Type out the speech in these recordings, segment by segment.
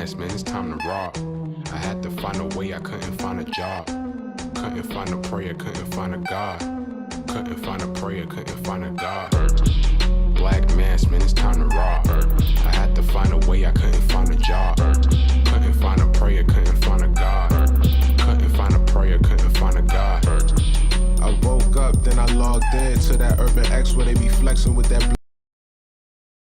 mask, man, it's time to rob. I had to find a way, I couldn't find a job. Couldn't find a prayer, couldn't find a God. Couldn't find a prayer, couldn't find a God. Black mask, man, it's time to rob. I had to find a way, I couldn't find a job. Couldn't find a prayer, couldn't find a God. Couldn't find a prayer, couldn't find a God. I woke up, then I logged in to that Urban X where they be flexing with that black.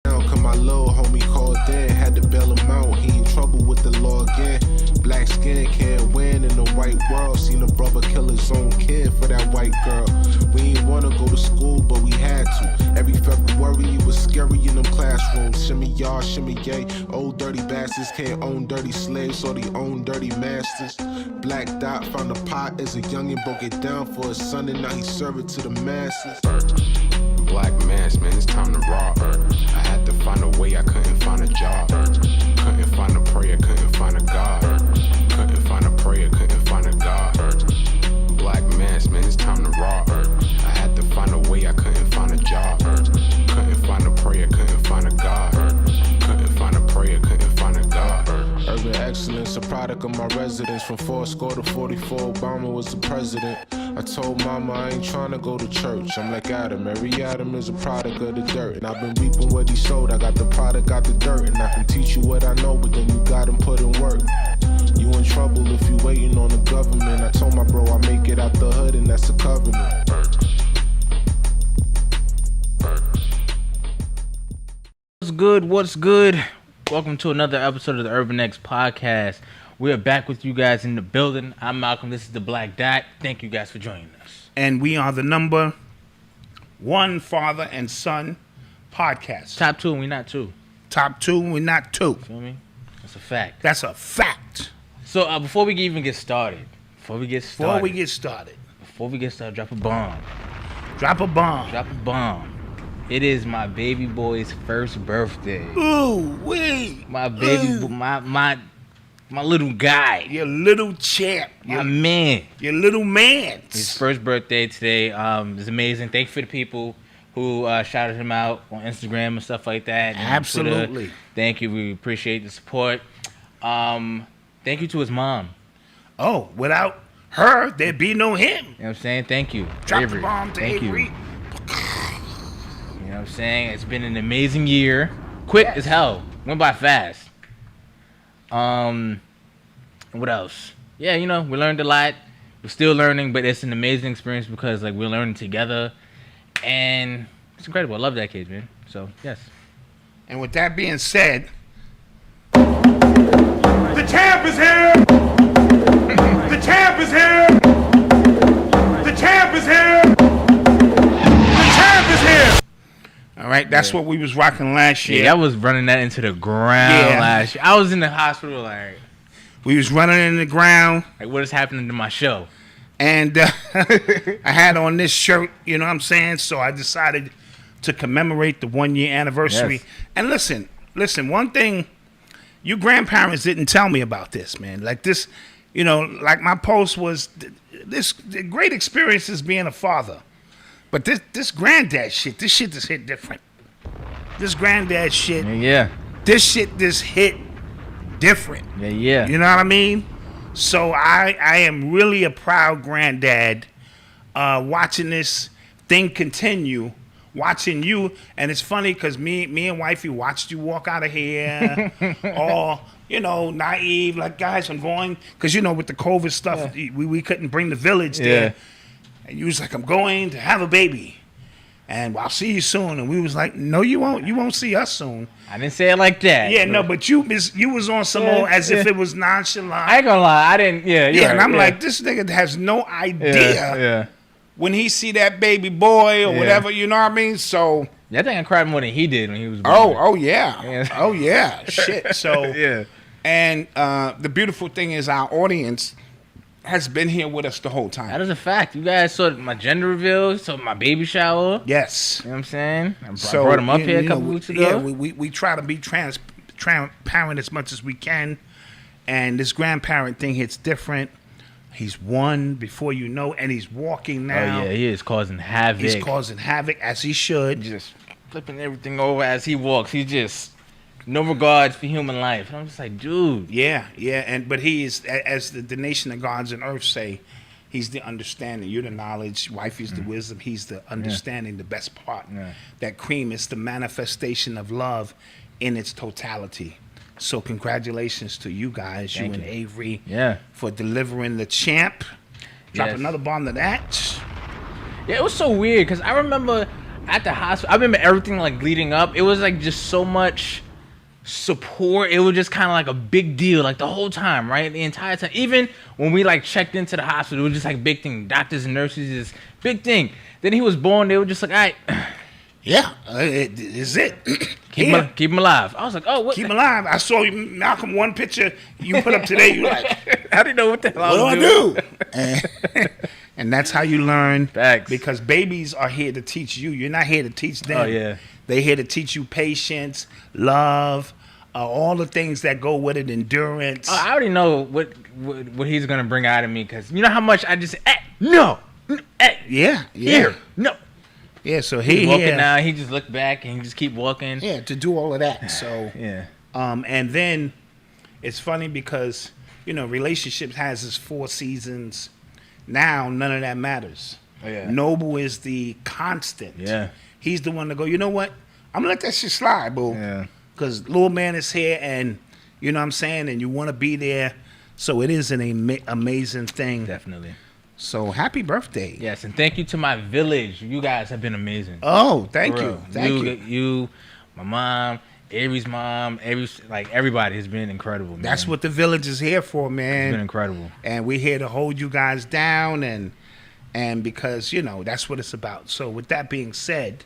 Cause my little homie called in, had to bail him out. He in trouble with the law again. Black skin can't win in the white world. Seen a brother kill his own kid for that white girl. We ain't wanna go to school, but we had to. Every February it was scary in them classrooms. Shimmy y'all, shimmy yay. Old dirty bastards can't own dirty slaves, so they own dirty masters. Black Dot found a pot as a youngin', broke it down for his son, and now he serve it to the masses. Black mask, man, it's time to rob. I had to find a way, I couldn't find a job. Couldn't find a prayer, couldn't find a God. Couldn't find a prayer, couldn't find a God. Black mask, man, it's time to rob. I had to find a way, I couldn't find a job. Couldn't find a prayer, couldn't find a God. Couldn't find a prayer, couldn't find a God. Urban excellence, a product of my residence. From 4 to 44, Obama was the president. I told mama I ain't trying to go to church. I'm like Adam, every Adam is a product of the dirt. And I've been reaping what he sowed. I got the product, got the dirt. And I can teach you what I know, but then you gotta put in work. You in trouble if you waiting on the government. I told my bro I make it out the hood, and that's a covenant. What's good? What's good? Welcome to another episode of the Urban X podcast. We are back with you guys in the building. I'm Malcolm. This is the Black Dot. Thank you guys for joining us. And we are the number one father and son podcast. Top two, and we not two. Top two, we're not two. Feel me? That's a fact. That's a fact. So before we even get started, drop a bomb. Drop a bomb. Drop a bomb. It is my baby boy's first birthday. Ooh, wee. My baby, my little guy. Your little champ. My man. Your little man. His first birthday today is amazing. Thank you for the people who shouted him out on Instagram and stuff like that. Absolutely. Thank you. We appreciate the support. Thank you to his mom. Oh, without her, there'd be no him. You know what I'm saying? Thank you. Drop Avery. the bomb to Thank Avery. You. You know what I'm saying? It's been an amazing year. Quick as hell. Went by fast. What else? Yeah, you know, we learned a lot. We're still learning, but it's an amazing experience because like we're learning together, and it's incredible. I love that kid, man. So yes. And with that being said, the champ is here. The champ is here. The champ is here. The champ is here. All right, that's what we was rocking last year. Yeah, I was running that into the ground last year. I was in the hospital like. We was running in the ground. Like, what is happening to my show? And I had on this shirt, you know what I'm saying? So I decided to commemorate the 1 year anniversary. Yes. And listen, one thing, you grandparents didn't tell me about this, man. Like this, you know, like my post was, this great experiences being a father. But this granddad shit, this shit just hit different. This granddad shit, Yeah. this shit just hit different. Yeah. You know what I mean? So I am really a proud granddad watching this thing continue, watching you. And it's funny because me and wifey watched you walk out of here all, you know, naive, like, guys, I'm going. Because, you know, with the COVID stuff, we couldn't bring the village there. And you was like, I'm going to have a baby. And I'll see you soon. And we was like, no, you won't. You won't see us soon. I didn't say it like that. Yeah, no, but you was on some old as if it was nonchalant. I ain't gonna lie, I didn't. Yeah, yeah. And I'm like, this nigga has no idea when he see that baby boy or whatever. You know what I mean? So I think I cried more than he did when he was born. Oh yeah, shit. So yeah. And the beautiful thing is our audience has been here with us the whole time. That is a fact. You guys saw my gender reveal, saw my baby shower. Yes. You know what I'm saying? I brought him up here a couple weeks ago. Yeah, we try to be transparent as much as we can. And this grandparent thing hits different. He's one before you know, and he's walking now. Oh, yeah, he is causing havoc. He's causing havoc, as he should. Just flipping everything over as he walks. He just no regards for human life. And I'm just like, dude. Yeah, but he is, as the nation of gods and earth say, he's the understanding. You're the knowledge. Wifey's the wisdom. He's the understanding, the best part. Yeah. That cream is the manifestation of love in its totality. So congratulations to you guys, Thank you and you. Avery, Yeah. for delivering the champ. Drop Yes. another bomb to that. Yeah, it was so weird because I remember at the hospital, I remember everything like leading up. It was like just so much support. It was just kind of like a big deal, like the whole time, right? The entire time. Even when we like checked into the hospital, it was just like big thing. Doctors and nurses, this big thing. Then he was born. They were just like, all right, Yeah, it is it. keep him alive. I was like, oh, what? Keep him alive. I saw you, Malcolm, one picture you put up today. You like, I didn't know what the hell what I do was I doing. do? And that's how you learn. Facts. Because babies are here to teach you. You're not here to teach them. Oh, yeah. They're here to teach you patience, love, all the things that go with it, endurance. I already know what he's gonna bring out of me because you know how much I just no, Yeah. here, no. Yeah, so He's walking here. now. He just looked back and he just keep walking. Yeah, to do all of that. So, Yeah. and then it's funny because, relationships has its 4 seasons. Now, none of that matters. Oh, yeah. Noble is the constant. Yeah. He's the one to go, you know what? I'm going to let that shit slide, boo. Yeah. Because little man is here and, you know what I'm saying? And you want to be there. So it is an amazing thing. Definitely. So happy birthday. Yes, and thank you to my village. You guys have been amazing. Oh, thank For you. real. Thank you. You, my mom, Avery's mom, everybody has been incredible, man. That's what the village is here for, man. It's been incredible. And we're here to hold you guys down and because, that's what it's about. So with that being said,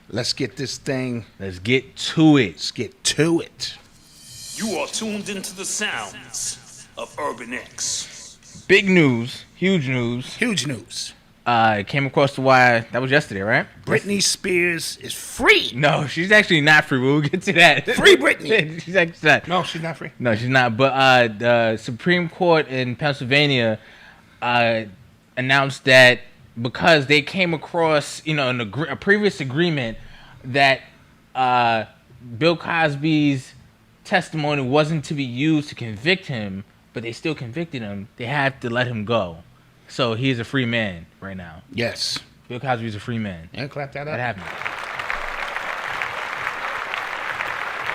let's get this thing. Let's get to it. Let's get to it. You are tuned into the sounds of Urban X. Big news, huge news. Huge news. It came across the wire. That was yesterday, right? Britney Spears is free. No, she's actually not free. We'll get to that. Free Britney. She's actually not. No, she's not free. No, she's not. But the Supreme Court in Pennsylvania announced that because they came across, in a previous agreement that Bill Cosby's testimony wasn't to be used to convict him, but they still convicted him, they have to let him go. So he's a free man right now. Yes. Bill Cosby's a free man. And clap that up. That happened.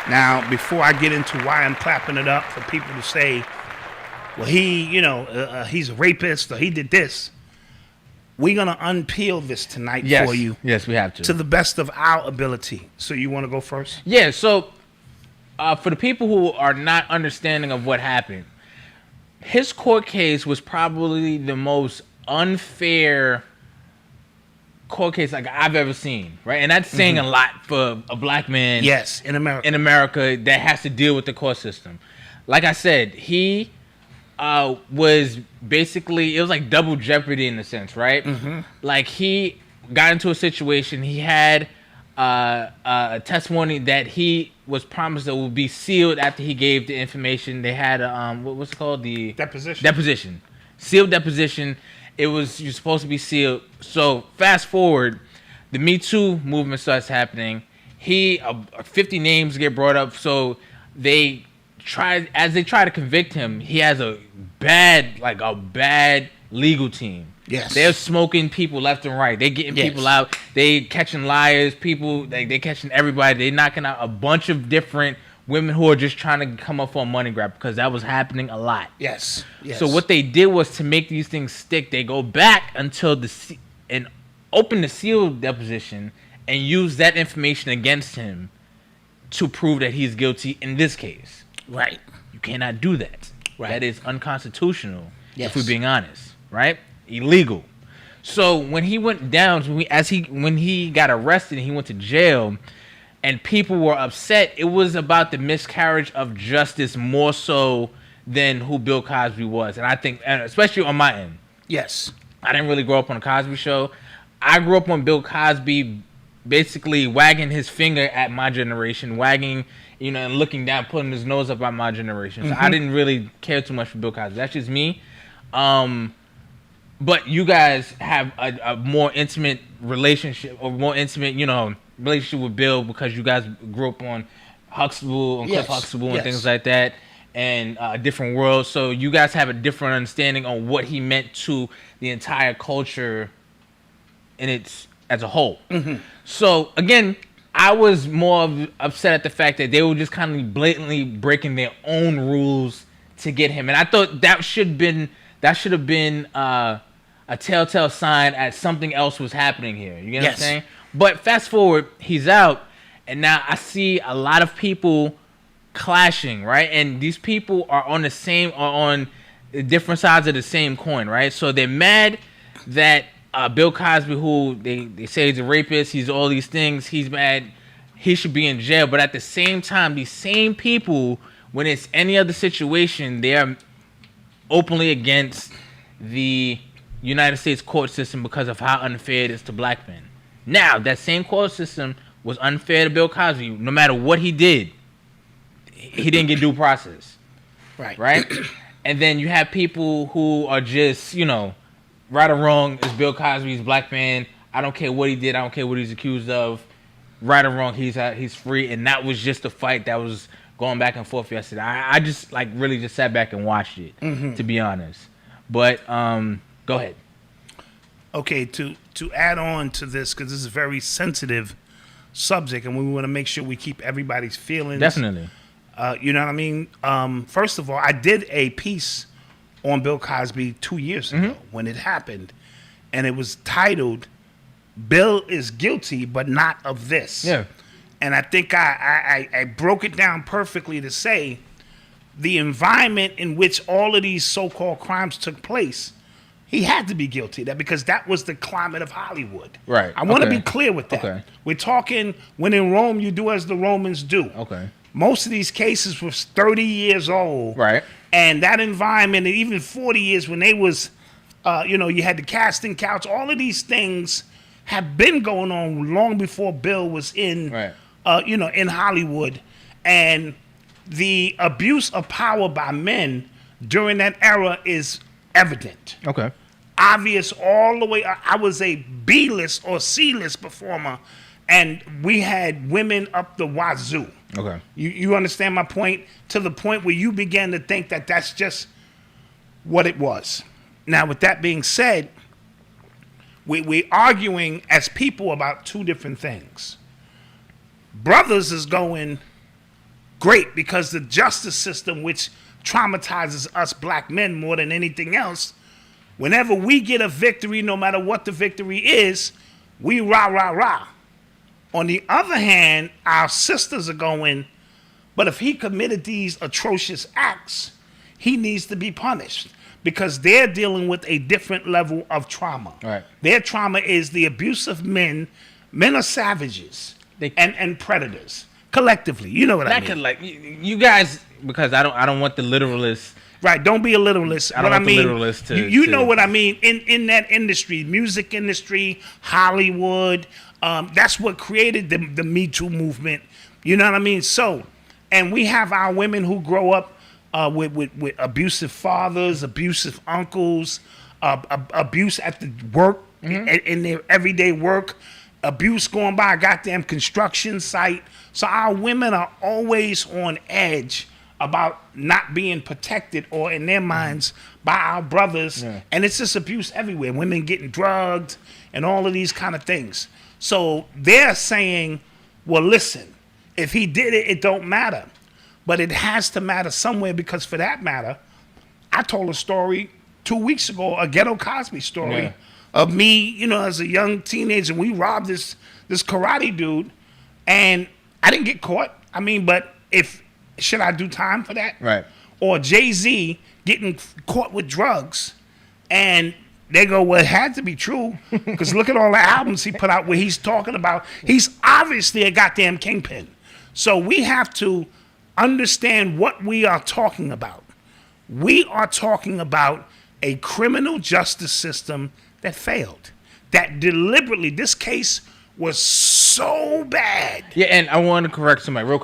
Now, before I get into why I'm clapping it up for people to say, well, he's a rapist or he did this, we're going to unpeel this tonight for you Yes, we have to the best of our ability. So you want to go first? Yeah, so for the people who are not understanding of what happened, his court case was probably the most unfair court case like I've ever seen, right? And that's saying a lot for a black man. Yes, in America. In America that has to deal with the court system. Like I said, he was basically, it was like double jeopardy in a sense, right? Like he got into a situation, he had a testimony that he was promised that would be sealed after he gave the information. They had what's it called? The Deposition. Sealed deposition. You're supposed to be sealed. So fast forward, the Me Too movement starts happening. 50 names get brought up. So they try to convict him. He has a bad legal team. Yes. They're smoking people left and right. They getting people out. They catching liars, people, they catching everybody. They knocking out a bunch of different women who are just trying to come up for a money grab because that was happening a lot. Yes. So what they did was to make these things stick, they go back until and open the sealed deposition and use that information against him to prove that he's guilty in this case. Right. You cannot do that. Right. That is unconstitutional, Yes. if we're being honest, right? Illegal. So when he went down, when he got arrested and he went to jail, and people were upset, it was about the miscarriage of justice more so than who Bill Cosby was. And I think, and especially on my end, Yes. I didn't really grow up on a Cosby Show. I grew up on Bill Cosby basically wagging his finger at my generation, wagging, and looking down, putting his nose up at my generation. So I didn't really care too much for Bill Cosby. That's just me. But you guys have a more intimate relationship, or more intimate, relationship with Bill because you guys grew up on Huxtable and Cliff Yes, Huxtable and yes. things like that, and different worlds. So you guys have a different understanding on what he meant to the entire culture in its as a whole. So again, I was more upset at the fact that they were just kind of blatantly breaking their own rules to get him, and I thought that should have been a telltale sign at something else was happening here. You get what I'm saying? But fast forward, he's out, and now I see a lot of people clashing, right? And these people are on different sides of the same coin, right? So they're mad that Bill Cosby, who they say he's a rapist, he's all these things, he's mad, he should be in jail. But at the same time, these same people, when it's any other situation, they're openly against the United States court system because of how unfair it is to black men. Now, that same court system was unfair to Bill Cosby. No matter what he did, he didn't get due process. Right? And then you have people who are just, right or wrong, is Bill Cosby's black man. I don't care what he did. I don't care what he's accused of. Right or wrong, he's free. And that was just a fight that was going back and forth yesterday. I just really just sat back and watched it, to be honest. But go ahead. Okay, to add on to this, because this is a very sensitive subject, and we want to make sure we keep everybody's feelings. Definitely. You know what I mean? First of all, I did a piece on Bill Cosby 2 years ago when it happened, and it was titled, "Bill is Guilty, but Not of This." Yeah. And I think I broke it down perfectly to say the environment in which all of these so-called crimes took place, he had to be guilty of that because that was the climate of Hollywood. Right. I want to be clear with that. Okay. We're talking when in Rome you do as the Romans do. Okay. Most of these cases was 30 years old. Right. And that environment, and even 40 years when they was, you had the casting couch, all of these things have been going on long before Bill was in, in Hollywood. And the abuse of power by men during that era is evident. Okay. Obvious all the way. I was a B-list or C-list performer, and we had women up the wazoo. Okay. You understand my point? To the point where you began to think that that's just what it was. Now, with that being said, we're arguing as people about two different things. Brothers is going great because the justice system, which traumatizes us black men more than anything else, whenever we get a victory, no matter what the victory is, we rah, rah, rah. On the other hand, our sisters are going, but if he committed these atrocious acts, he needs to be punished because they're dealing with a different level of trauma. Right. Their trauma is the abuse of men. Men are savages and predators collectively. You know what I mean? You guys, because I don't want the literalists. Right, don't be a literalist. I don't want the literalist to... You know what I mean? In that industry, music industry, Hollywood, that's what created the Me Too movement. You know what I mean? So, and we have our women who grow up with abusive fathers, abusive uncles, abuse at the work, in their everyday work, abuse going by a goddamn construction site. So our women are always on edge about not being protected or in their minds by our brothers. Yeah. And it's just abuse everywhere. Women getting drugged and all of these kind of things. So they're saying, well, listen, if he did it, it don't matter. But it has to matter somewhere because for that matter, I told a story 2 weeks ago, a Ghetto Cosby story of me, as a young teenager. We robbed this karate dude and I didn't get caught. I mean, but should I do time for that? Right. Or Jay-Z getting caught with drugs and they go, well, it had to be true because look at all the albums he put out where he's talking about, he's obviously a goddamn kingpin. So we have to understand what we are talking about. We are talking about a criminal justice system that failed, that deliberately, this case was so bad. Yeah, and I want to correct somebody real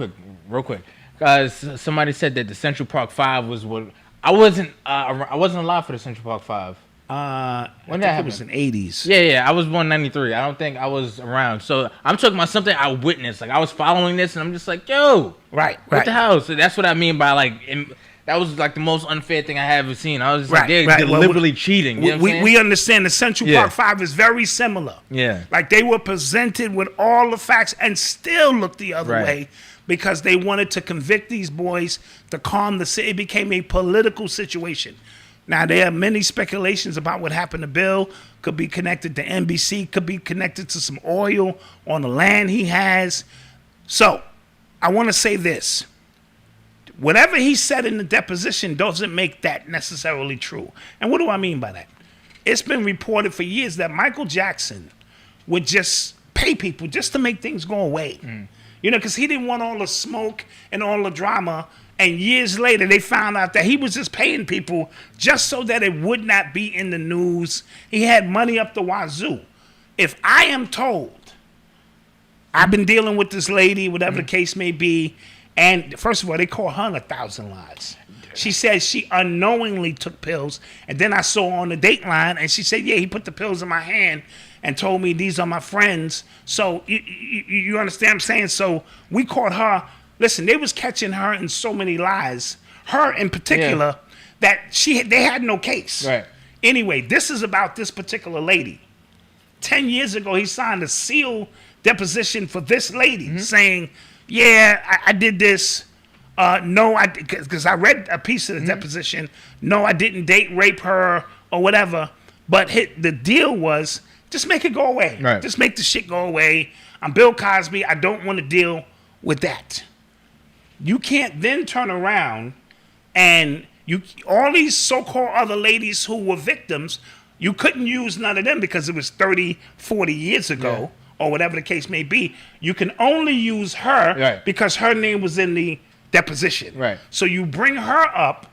quick. Because somebody said that the Central Park 5 was what... I wasn't alive for the Central Park 5. I When think that it was in happened? '80s. Yeah, I was born 93. I don't think I was around. So I'm talking about something I witnessed. Like I was following this, and I'm just like, yo, Right. what the hell? So that's what I mean by like, that was like the most unfair thing I have ever seen. I was just like, Right, they're right. Well, deliberately cheating. You know what I'm saying? We understand the Central Yeah. Park 5 is very similar. Yeah. Like they were presented with all the facts and still looked the other Right. way because they wanted to convict these boys to calm the city. It became a political situation. Now, there are many speculations about what happened to Bill. Could be connected to NBC, could be connected to some oil on the land he has. So, I want to say this. Whatever he said in the deposition doesn't make that necessarily true. And what do I mean by that? It's been reported for years that Michael Jackson would just pay people just to make things go away. You know, because he didn't want all the smoke and all the drama. And years later, they found out that he was just paying people just so that it would not be in the news. He had money up the wazoo. If I am told, I've been dealing with this lady, whatever the case may be, and first of all, they call her 1,000 lies. She said she unknowingly took pills, and then I saw her on the Dateline, and she said, yeah, he put the pills in my hand and told me these are my friends. So you understand what I'm saying? So we caught her. Listen, they was catching her in so many lies, her in particular, that they had no case. Right. Anyway, this is about this particular lady. 10 years ago, he signed a sealed deposition for this lady saying, yeah, I did this. No, because I read a piece of the deposition. No, I didn't date rape her or whatever. But the deal was just make it go away. Right. Just make the shit go away. I'm Bill Cosby. I don't want to deal with that. You can't then turn around and all these so-called other ladies who were victims, you couldn't use none of them because it was 30, 40 years ago or whatever the case may be. You can only use her because her name was in the deposition. Right. So you bring her up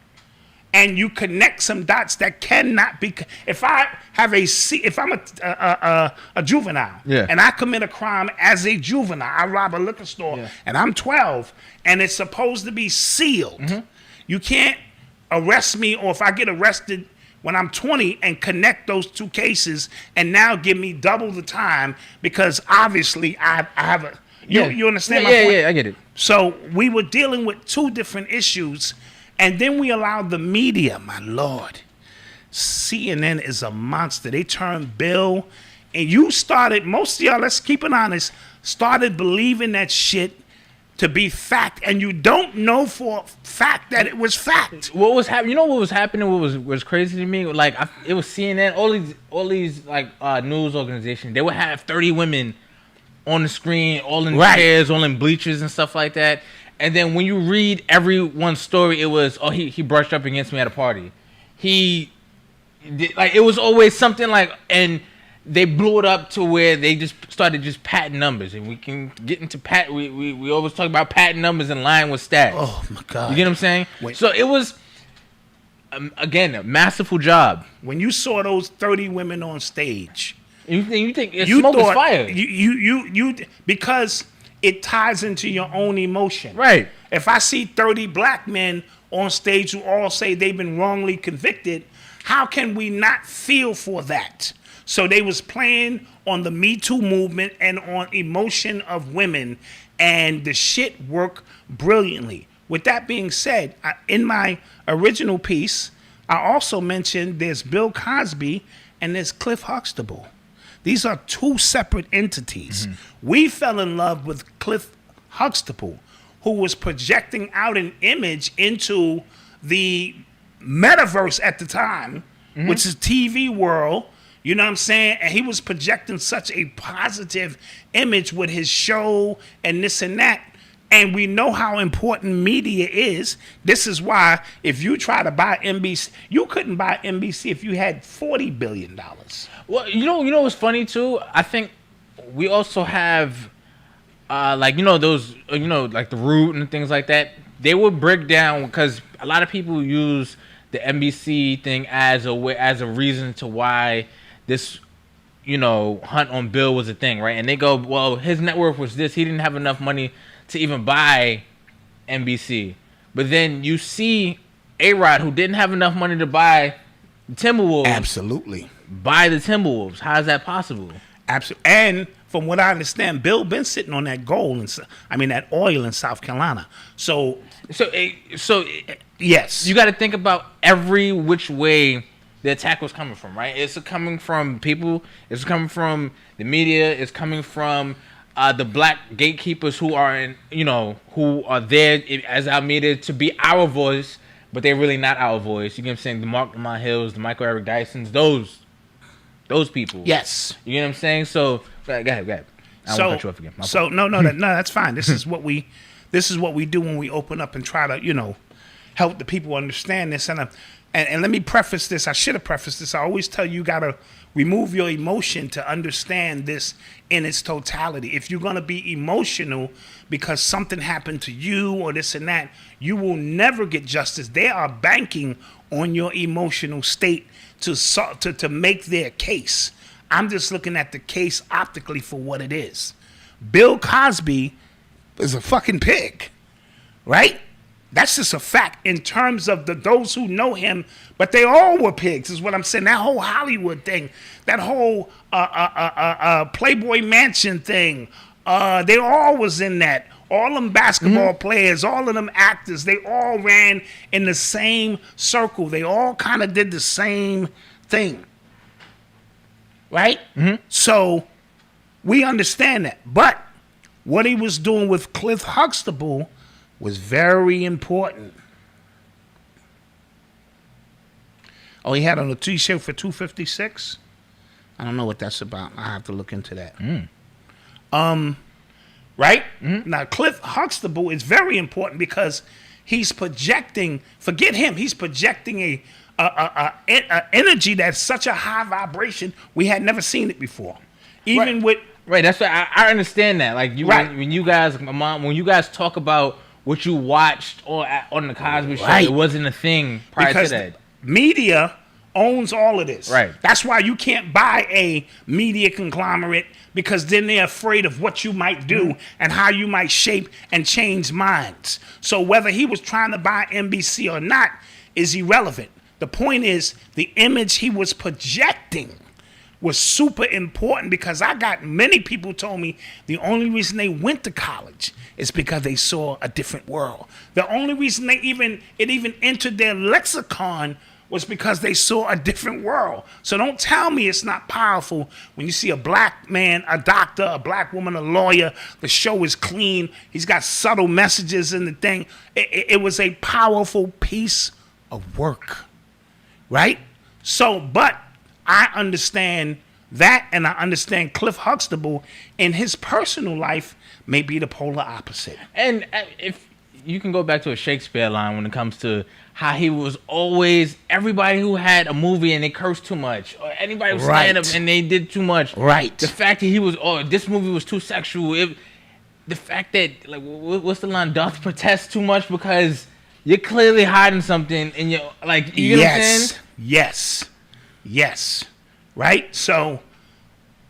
and you connect some dots that cannot be. If I'm a juvenile and I commit a crime as a juvenile, I rob a liquor store and I'm 12 and it's supposed to be sealed. You can't arrest me, or if I get arrested when I'm 20 and connect those two cases and now give me double the time because obviously I have a. You understand my point? Yeah, I get it. So we were dealing with two different issues, and then we allowed the media, my Lord. CNN is a monster. They turned Bill, and you started, most of y'all, let's keep it honest, started believing that shit to be fact, and you don't know for a fact that it was fact. What was happening? You know what was happening? What was crazy to me? Like it was CNN, all these like news organizations. They would have 30 women on the screen, all in chairs, all in bleachers and stuff like that. And then when you read everyone's story, it was, oh, he brushed up against me at a party. He did, like, it was always something like, and they blew it up to where they just started just patting numbers. And we can get into we always talk about patting numbers in line with stats. Oh my God. You get what I'm saying? So it was, again, a masterful job. When you saw those 30 women on stage, you think smoke is fire. You because it ties into your own emotion. Right. If I see 30 black men on stage who all say they've been wrongly convicted, how can we not feel for that? So they was playing on the Me Too movement and on emotion of women, and the shit worked brilliantly. With that being said, in my original piece, I also mentioned there's Bill Cosby and there's Cliff Huxtable. These are two separate entities. We fell in love with Cliff Huxtable, who was projecting out an image into the metaverse at the time, which is TV world. You know what I'm saying? And he was projecting such a positive image with his show and this and that. And we know how important media is. This is why if you try to buy NBC, you couldn't buy NBC if you had $40 billion. Well, you know what's funny too? I think we also have, like, those, like the Root and things like that. They would break down because a lot of people use the NBC thing as a reason to why this, hunt on Bill was a thing, right? And they go, well, his net worth was this. He didn't have enough money to even buy NBC. But then you see A-Rod, who didn't have enough money to buy Timberwolves Absolutely. by the Timberwolves. How is that possible? Absolutely. And from what I understand, Bill been sitting on that that oil in South Carolina. So yes, you got to think about every which way the attack was coming from, right? It's coming from people. It's coming from the media. It's coming from the black gatekeepers who are who are there as our media to be our voice, but they're really not our voice. You get what I'm saying? The Mark Lamont Hills, the Michael Eric Dysons, those people. Yes. You get what I'm saying? So go ahead. I won't cut you off again. No, that's fine. This is what we do when we open up and try to, help the people understand this. And let me preface this. I should have prefaced this. I always tell you got to remove your emotion to understand this in its totality. If you're going to be emotional because something happened to you or this and that, you will never get justice. They are banking on your emotional state to make their case. I'm just looking at the case optically for what it is. Bill Cosby is a fucking pig, right? That's just a fact in terms of those who know him, but they all were pigs, is what I'm saying. That whole Hollywood thing, that whole Playboy Mansion thing, they all was in that. All them basketball players, all of them actors, they all ran in the same circle. They all kind of did the same thing, right? So we understand that. But what he was doing with Cliff Huxtable was very important. Oh, he had on a T-shirt for $256. I don't know what that's about. I have to look into that. Right? Now, Cliff Huxtable is very important because he's projecting. Forget him. He's projecting a energy that's such a high vibration. We had never seen it before. Even with right. That's why I understand that. Like when you guys talk about what you watched on the Cosby Show, it wasn't a thing prior to that. Media owns all of this. Right. That's why you can't buy a media conglomerate, because then they're afraid of what you might do and how you might shape and change minds. So whether he was trying to buy NBC or not is irrelevant. The point is the image he was projecting was super important, because I got many people told me the only reason they went to college is because they saw a different world. The only reason it even entered their lexicon was because they saw a different world. So don't tell me it's not powerful when you see a black man, a doctor, a black woman, a lawyer. The show is clean. He's got subtle messages in the thing. It was a powerful piece of work, right? So, but I understand that, and I understand Cliff Huxtable in his personal life may be the polar opposite. And if you can go back to a Shakespeare line when it comes to how he was always, everybody who had a movie and they cursed too much, or anybody was stand up and they did too much. Right. The fact that he was, this movie was too sexual. The fact that, like, what's the line? Doth protest too much, because you're clearly hiding something in your, like, you know what I'm saying? Yes. Right? So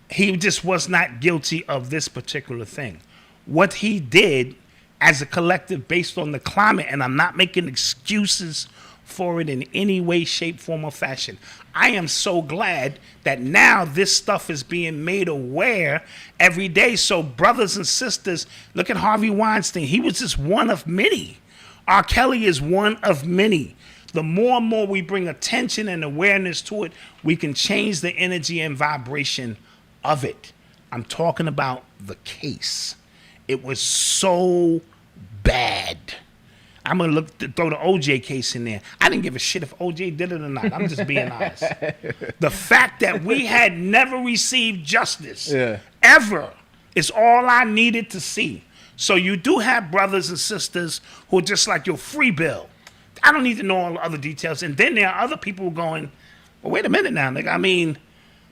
he just was not guilty of this particular thing. What he did as a collective based on the climate, and I'm not making excuses for it in any way, shape, form, or fashion. I am so glad that now this stuff is being made aware every day. So brothers and sisters, look at Harvey Weinstein. He was just one of many. R. Kelly is one of many. The more and more we bring attention and awareness to it, we can change the energy and vibration of it. I'm talking about the case. It was so bad. I'm going to throw the OJ case in there. I didn't give a shit if OJ did it or not. I'm just being honest. The fact that we had never received justice ever is all I needed to see. So you do have brothers and sisters who are just like, your free Bill. I don't need to know all the other details. And then there are other people going, well, wait a minute now, nigga. I mean,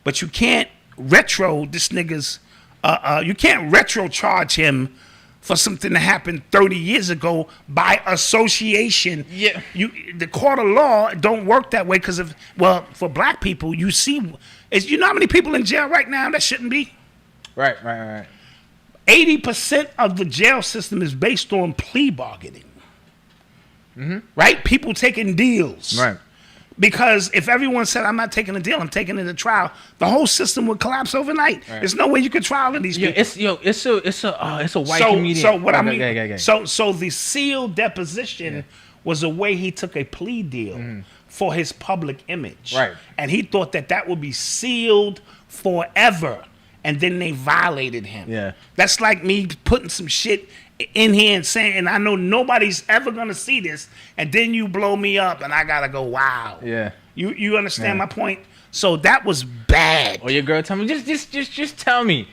but you can't retro this nigga's, you can't retro charge him for something that happened 30 years ago by association. Yeah. The court of law don't work that way, because for black people, you know how many people in jail right now that shouldn't be? Right. 80% of the jail system is based on plea bargaining. Right? People taking deals. Right. Because if everyone said, I'm not taking a deal, I'm taking it to trial, the whole system would collapse overnight. Right. There's no way you could trial these people. It's a white comedian. So what I mean, so the sealed deposition was a way he took a plea deal for his public image. Right. And he thought that would be sealed forever. And then they violated him. Yeah. That's like me putting some shit in here and saying, and I know nobody's ever gonna see this, and then you blow me up, and I gotta go, wow. Yeah. You understand my point? So that was bad. Or your girl tell me, just tell me,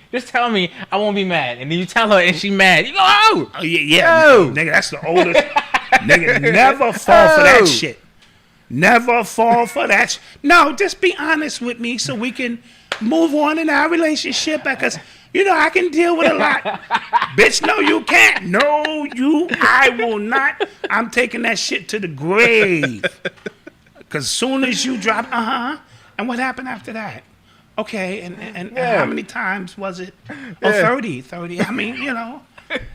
I won't be mad, and then you tell her, and she mad. You go, oh yeah, nigga, that's the oldest. Nigga, never fall for that shit. Never fall for that. No, just be honest with me so we can move on in our relationship, because I can deal with a lot. Bitch, no, you can't. No, I will not. I'm taking that shit to the grave. Because soon as you drop, and what happened after that? Okay, and how many times was it? Oh, 30. I mean,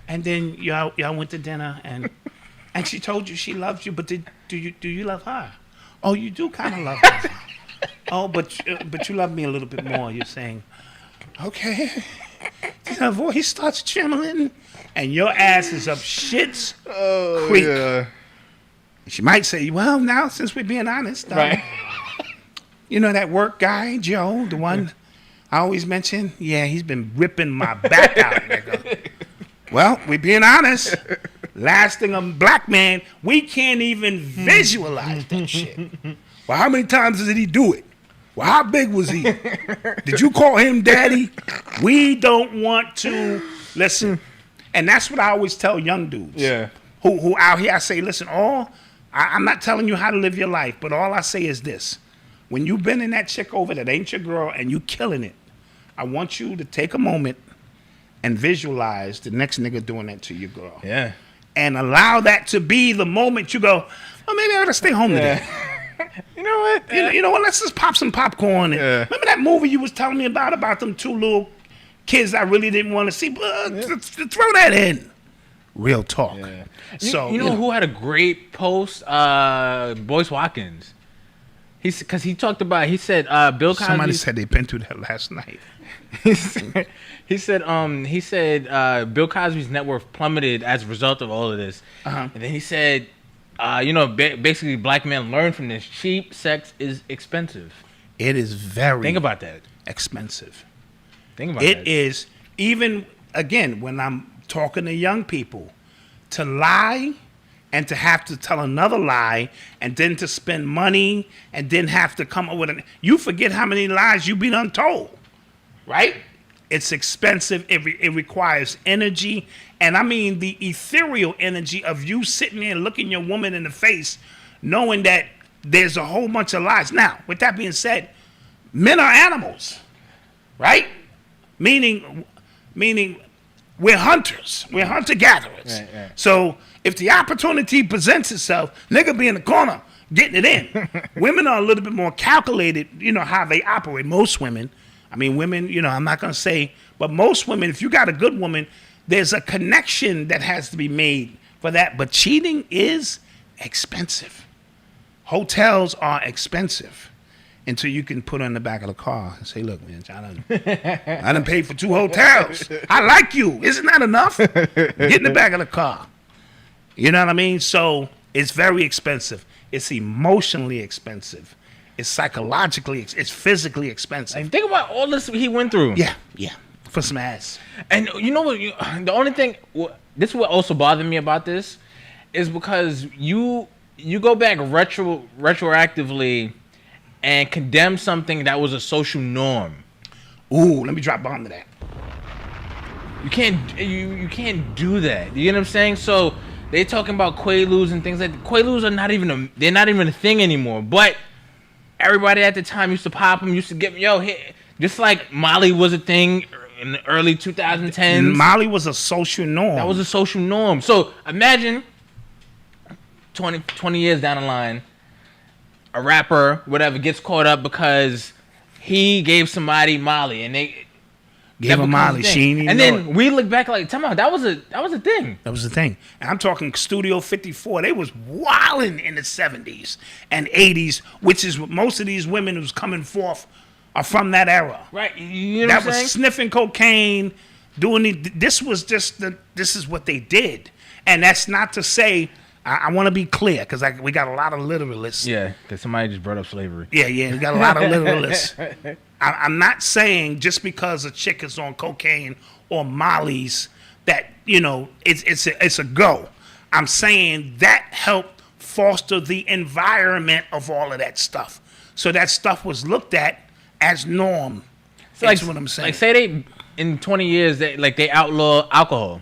And then y'all went to dinner, and she told you she loves you, but do you love her? Oh, you do kind of love her. Oh, but you love me a little bit more, you're saying. Okay. Then her voice starts trembling, and your ass is up shit's creek. Yeah. She might say, well, now, since we're being honest, right. That work guy, Joe, the one I always mention, he's been ripping my back out, nigga. Well, we're being honest. Last thing, a black man, we can't even visualize that shit. Well, how many times did he do it? Well, how big was he? Did you call him daddy? We don't want to listen. And that's what I always tell young dudes. Yeah. Who out here, I say, listen, I'm not telling you how to live your life, but all I say is this. When you been in that chick over that ain't your girl and you killing it, I want you to take a moment and visualize the next nigga doing that to your girl. Yeah. And allow that to be the moment you go, well, maybe I gotta stay home today. You know what? You know what? Let's just pop some popcorn. Remember that movie you was telling me about them two little kids I really didn't want to see? Throw that in. Real talk. Yeah. So you know who had a great post? Boyce Watkins. Because he talked about. He said Bill Cosby. Somebody said they've been through that last night. He said Bill Cosby's net worth plummeted as a result of all of this. And then he said, basically black men learn from this. Cheap sex is expensive. It is very. Think about that. Expensive. Think about that. It is, even again when I'm talking to young people, to lie and to have to tell another lie and then to spend money and then have to come up with you forget how many lies you've been untold, right? It's expensive. It requires energy. And I mean the ethereal energy of you sitting there looking your woman in the face, knowing that there's a whole bunch of lies. Now, with that being said, men are animals, right? Meaning we're hunters. We're hunter-gatherers. Right. So if the opportunity presents itself, nigga be in the corner getting it in. Women are a little bit more calculated, how they operate. Most women. I mean, women, I'm not going to say, but most women, if you got a good woman, there's a connection that has to be made for that. But cheating is expensive. Hotels are expensive until you can put her in the back of the car and say, look, man, I done paid for 2 hotels. I like you. Isn't that enough? Get in the back of the car. You know what I mean? So it's very expensive. It's emotionally expensive. It's psychologically, it's physically expensive. Like, think about all this he went through. Yeah. For some ass. And you know what? The only thing, this is what also bothered me about this, is because you go back retroactively and condemn something that was a social norm. Ooh, let me drop bomb to that. You can't do that. You know what I'm saying? So they talking about Quaaludes and things like that. Quaaludes are not even a thing anymore. But everybody at the time used to pop them, used to get just like Molly was a thing in the early 2010s. Molly was a social norm. That was a social norm. So imagine 20 years down the line, a rapper, whatever, gets caught up because he gave somebody Molly, and Gave her Molly. She ain't even and know then it. we look back like, tell me, that was a thing. That was the thing. And I'm talking Studio 54. They was wilding in the 70s and 80s, which is what most of these women who's coming forth are from that era. Right. You know That what I'm was saying? sniffing cocaine, this is what they did. And that's not to say, I want to be clear, because we got a lot of literalists. Yeah, because somebody just brought up slavery. Yeah, we got a lot of literalists. I'm not saying just because a chick is on cocaine or Molly's that, it's a go. I'm saying that helped foster the environment of all of that stuff. So that stuff was looked at as norm. So That's what I'm saying. Like, say they, in 20 years, they outlaw alcohol.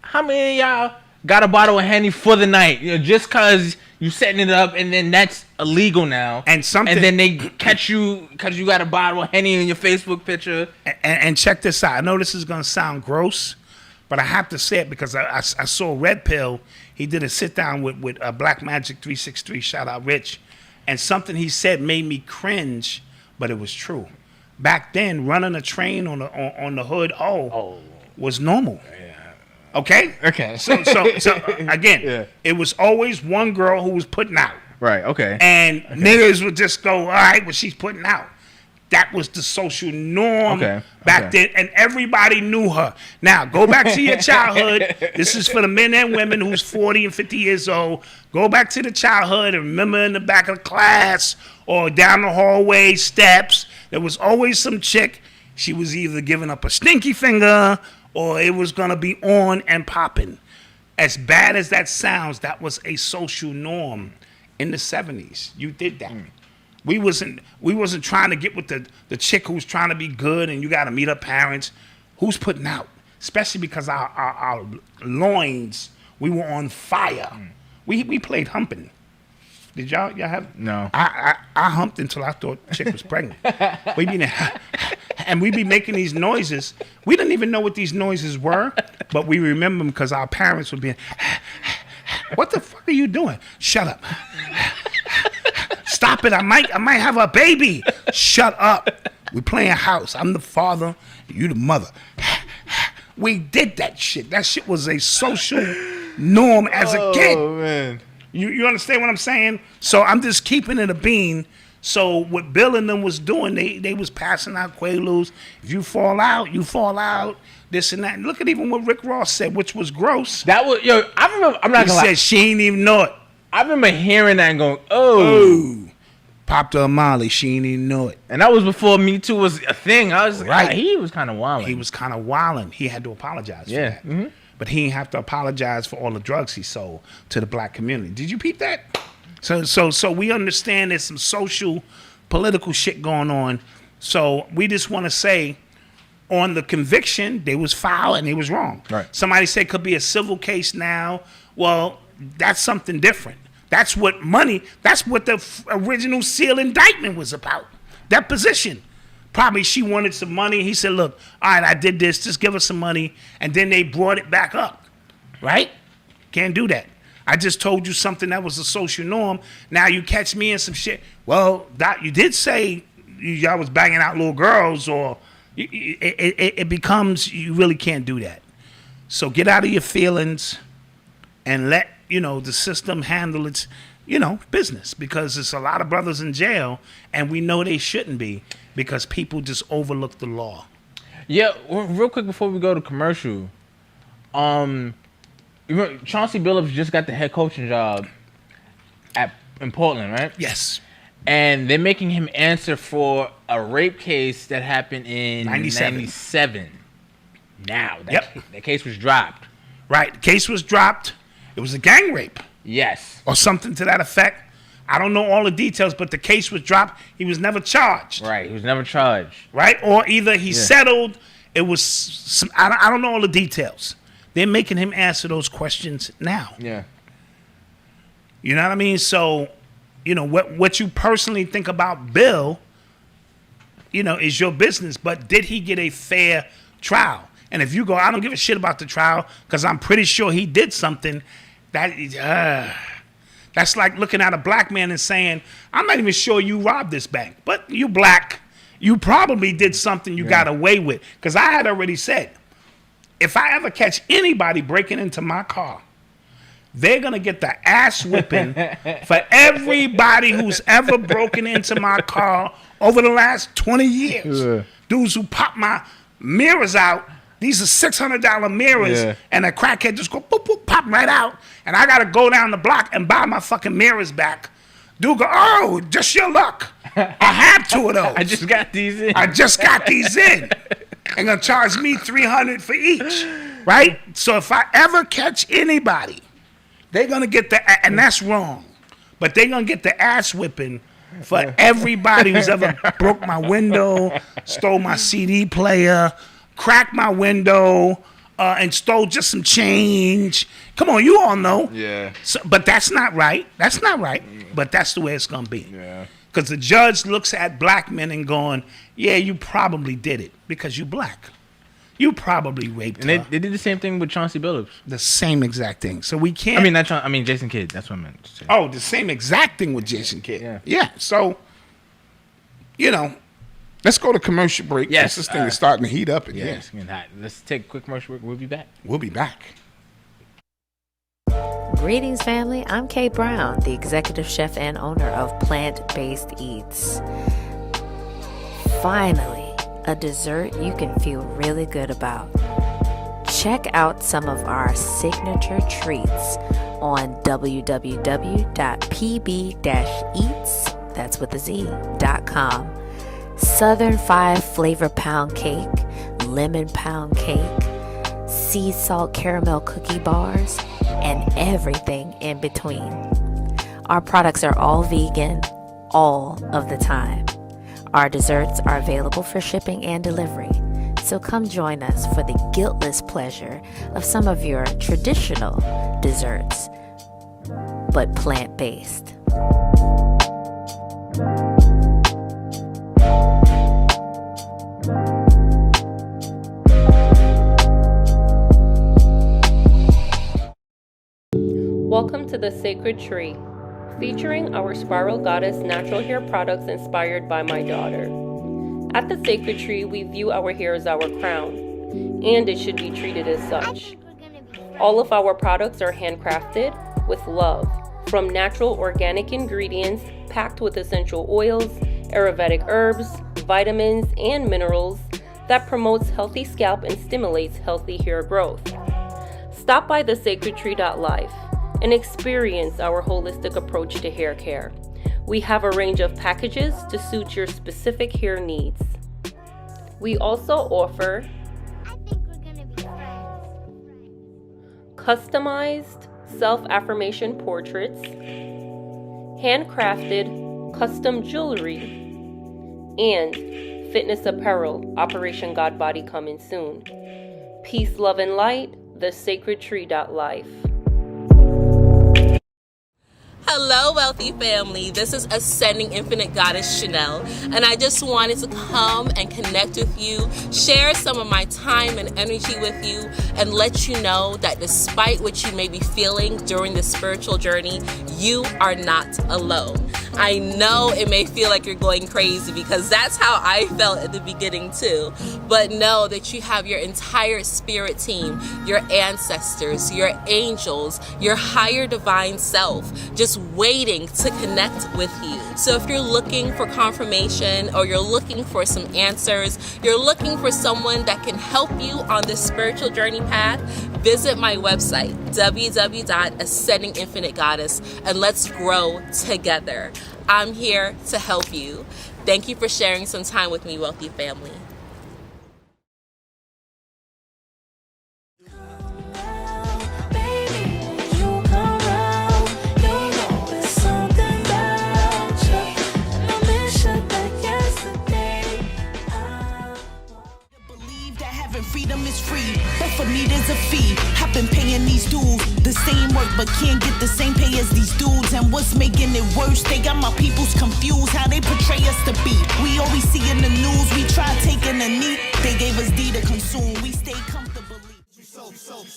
How many of y'all got a bottle of Henny for the night? Just because you setting it up, and then that's illegal now. And then they catch you because you got a bottle of Henny in your Facebook picture. And check this out. I know this is going to sound gross, but I have to say it because I saw Red Pill. He did a sit-down with Black Magic 363, shout out Rich. And something he said made me cringe, but it was true. Back then, running a train on the hood was normal. Okay? So again, it was always one girl who was putting out. Right, okay. And niggas would just go, all right, well, she's putting out. That was the social norm back then, and everybody knew her. Now, go back to your childhood. This is for the men and women who's 40 and 50 years old. Go back to the childhood and remember in the back of the class or down the hallway steps, there was always some chick. She was either giving up a stinky finger or it was going to be on and popping. As bad as that sounds, that was a social norm in the 70s. You did that. We wasn't trying to get with the chick who's trying to be good and you got to meet her parents. Who's putting out? Especially because our loins, we were on fire. We played humping. Did y'all have? No. I humped until I thought the chick was pregnant. We'd be making these noises. We didn't even know what these noises were, but we remember them because our parents would be, what the fuck are you doing? Shut up. Stop it. I might have a baby. Shut up. We playing house. I'm the father. You the mother. We did that shit. That shit was a social norm as a kid. Oh, man. You understand what I'm saying? So I'm just keeping it a bean. So what Bill and them was doing, they was passing out Quaaludes. If you fall out, you fall out. This and that. Look at even what Rick Ross said, which was gross. That was, I remember, I'm not He gonna lie. said she ain't even know it. I remember hearing that and going, oh. Popped her a Molly, she ain't even know it. And that was before Me Too was a thing. I was Right. like, he was kind of wilding. He was kind of wilding. He had to apologize for that. Mm-hmm. But he didn't have to apologize for all the drugs he sold to the black community. Did you peep that? So we understand there's some social, political shit going on. So we just want to say, on the conviction, they was foul and they was wrong. Right. Somebody said it could be a civil case now. Well, that's something different. That's what the original seal indictment was about. That position. Probably she wanted some money. He said, look, all right, I did this. Just give us some money. And then they brought it back up. Right? Can't do that. I just told you something that was a social norm. Now you catch me in some shit. Well, Doc, you did say y'all was banging out little girls, or it becomes, you really can't do that. So get out of your feelings and let, the system handle its, business, because there's a lot of brothers in jail and we know they shouldn't be because people just overlook the law. Yeah, real quick before we go to commercial, Chauncey Billups just got the head coaching job in Portland, right? Yes. And they're making him answer for a rape case that happened in 97. Now, that case was dropped. Right, the case was dropped. It was a gang rape. Yes. Or something to that effect. I don't know all the details, but the case was dropped. He was never charged. Right, he was never charged. Right, or either he settled. It was some, I don't know all the details. They're making him answer those questions now. Yeah. You know what I mean? So, what you personally think about Bill, is your business. But did he get a fair trial? And if you go, I don't give a shit about the trial because I'm pretty sure he did something that's like looking at a black man and saying, I'm not even sure you robbed this bank, but you black You probably did something you got away with. Because I had already said, if I ever catch anybody breaking into my car, they're going to get the ass whipping for everybody who's ever broken into my car over the last 20 years. Dudes who pop my mirrors out. These are $600 mirrors, and a crackhead just go boop, boop, pop right out. And I got to go down the block and buy my fucking mirrors back. Dude go, oh, just your luck. I have 2 of those. I just got these in. They're going to charge me $300 for each, right? So if I ever catch anybody, they're going to get and that's wrong, but they're going to get the ass whipping for everybody who's ever broke my window, stole my CD player, cracked my window, and stole just some change. Come on, you all know. Yeah. So, but that's not right. That's not right. But that's the way it's going to be. Yeah. Because the judge looks at black men and going, yeah, you probably did it because you black. You probably raped her. And they did the same thing with Chauncey Billups. The same exact thing. So we can't. I mean Jason Kidd. That's what I meant to say. Oh, the same exact thing with Jason Kidd. Yeah. Yeah. So, let's go to commercial break. Yes. This thing is starting to heat up again. Yes. Let's take a quick commercial break. We'll be back. We'll be back. Greetings, family. I'm Kay Brown, the executive chef and owner of Plant-Based Eats. Finally, a dessert you can feel really good about. Check out some of our signature treats on www.pb-eats, that's with a Z.com. Southern 5 flavor pound cake, lemon pound cake, sea salt caramel cookie bars, and everything in between. Our products are all vegan, all of the time. Our desserts are available for shipping and delivery, so come join us for the guiltless pleasure of some of your traditional desserts, but plant-based. Welcome to The Sacred Tree, featuring our Spiral Goddess natural hair products inspired by my daughter. At The Sacred Tree, we view our hair as our crown, and it should be treated as such. All of our products are handcrafted with love, from natural organic ingredients packed with essential oils, Ayurvedic herbs, vitamins, and minerals that promotes healthy scalp and stimulates healthy hair growth. Stop by thesacredtree.life and experience our holistic approach to hair care. We have a range of packages to suit your specific hair needs. We also offer customized self-affirmation portraits, handcrafted custom jewelry, and fitness apparel, Operation God Body coming soon. Peace, love, and light, thesacredtree.life. Hello, wealthy family. This is Ascending Infinite Goddess Shanell, and I just wanted to come and connect with you, share some of my time and energy with you, and let you know that despite what you may be feeling during this spiritual journey, you are not alone. I know it may feel like you're going crazy because that's how I felt at the beginning too, but know that you have your entire spirit team, your ancestors, your angels, your higher divine self just waiting to connect with you. So if you're looking for confirmation or you're looking for some answers, you're looking for someone that can help you on this spiritual journey path, visit my website, www.ascendinginfinitegoddess, and let's grow together. I'm here to help you. Thank you for sharing some time with me, wealthy family. Freedom is free, but for me there's a fee. I've been paying these dudes the same work, but can't get the same pay as these dudes. And what's making it worse, they got my peoples confused how they portray us to be. We always see in the news, we try taking a knee. They gave us D to consume, we stay comfortably.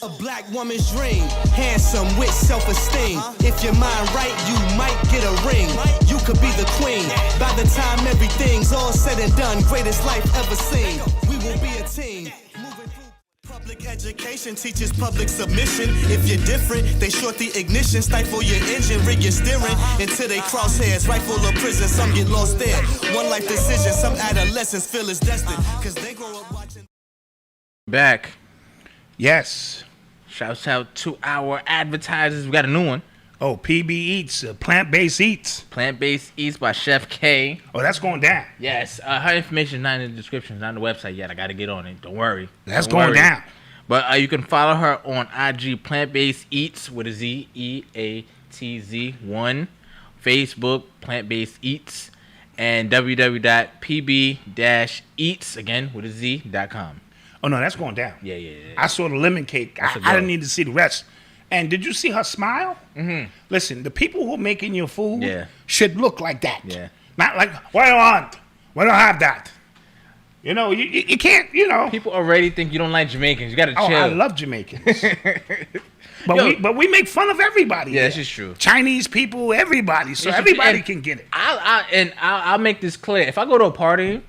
A black woman's dream, handsome with self-esteem. If your mind right, you might get a ring. You could be the queen. By the time everything's all said and done, greatest life ever seen. We will be a team. Public education teaches public submission. If you're different, they short the ignition, stifle your engine, rig your steering into they crosshairs, rifle or prison. Some get lost there. One life decision, some adolescents feel it's destined, cause they grow up watching. Back. Yes. Shouts out to our advertisers. We got a new one. Oh, PB Eats, plant-based eats. Plant-based eats by Chef K. Oh, that's going down. Yes. Her information is not in the description. It's not on the website yet. I got to get on it. Don't worry. That's Don't going worry. down. But you can follow her on IG Plant-Based Eats with a Z, EATZ1. Facebook, Plant-Based Eats. And www.pb-eats, again, with a Z.com. Oh, no, that's going down. Yeah. I saw the lemon cake. I didn't need to see the rest. And did you see her smile? Mm-hmm. Listen, the people who are making your food should look like that. Yeah. Not like, what do I want? We don't have that. You know, you can't, you know. People already think you don't like Jamaicans. You got to chill. I love Jamaicans. But we make fun of everybody. Yeah, that's just true. Chinese people, everybody. So everybody can get it. I'll make this clear. If I go to a party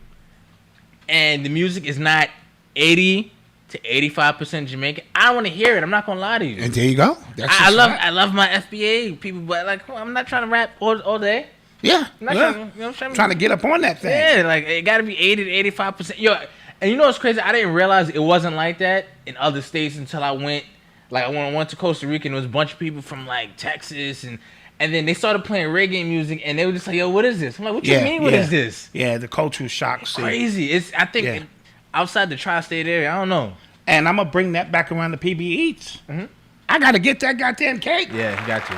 and the music is not 80 to 85% Jamaican, I don't want to hear it. I'm not gonna lie to you. And there you go. I love my FBA people, but like I'm not trying to rap all day. Yeah, I'm trying to get up on that thing. Yeah, like it got to be 80 to 85%. Yo, and you know what's crazy? I didn't realize it wasn't like that in other states until I went. Like when I went to Costa Rica, and there was a bunch of people from like Texas, and then they started playing reggae music, and they were just like, "Yo, what is this?" I'm like, "What you mean? What is this?" Yeah, the cultural shock. Crazy. I think outside the tri-state area, I don't know. And I'm gonna bring that back around the PB Eats. Mm-hmm. I gotta get that goddamn cake. Yeah, you got to.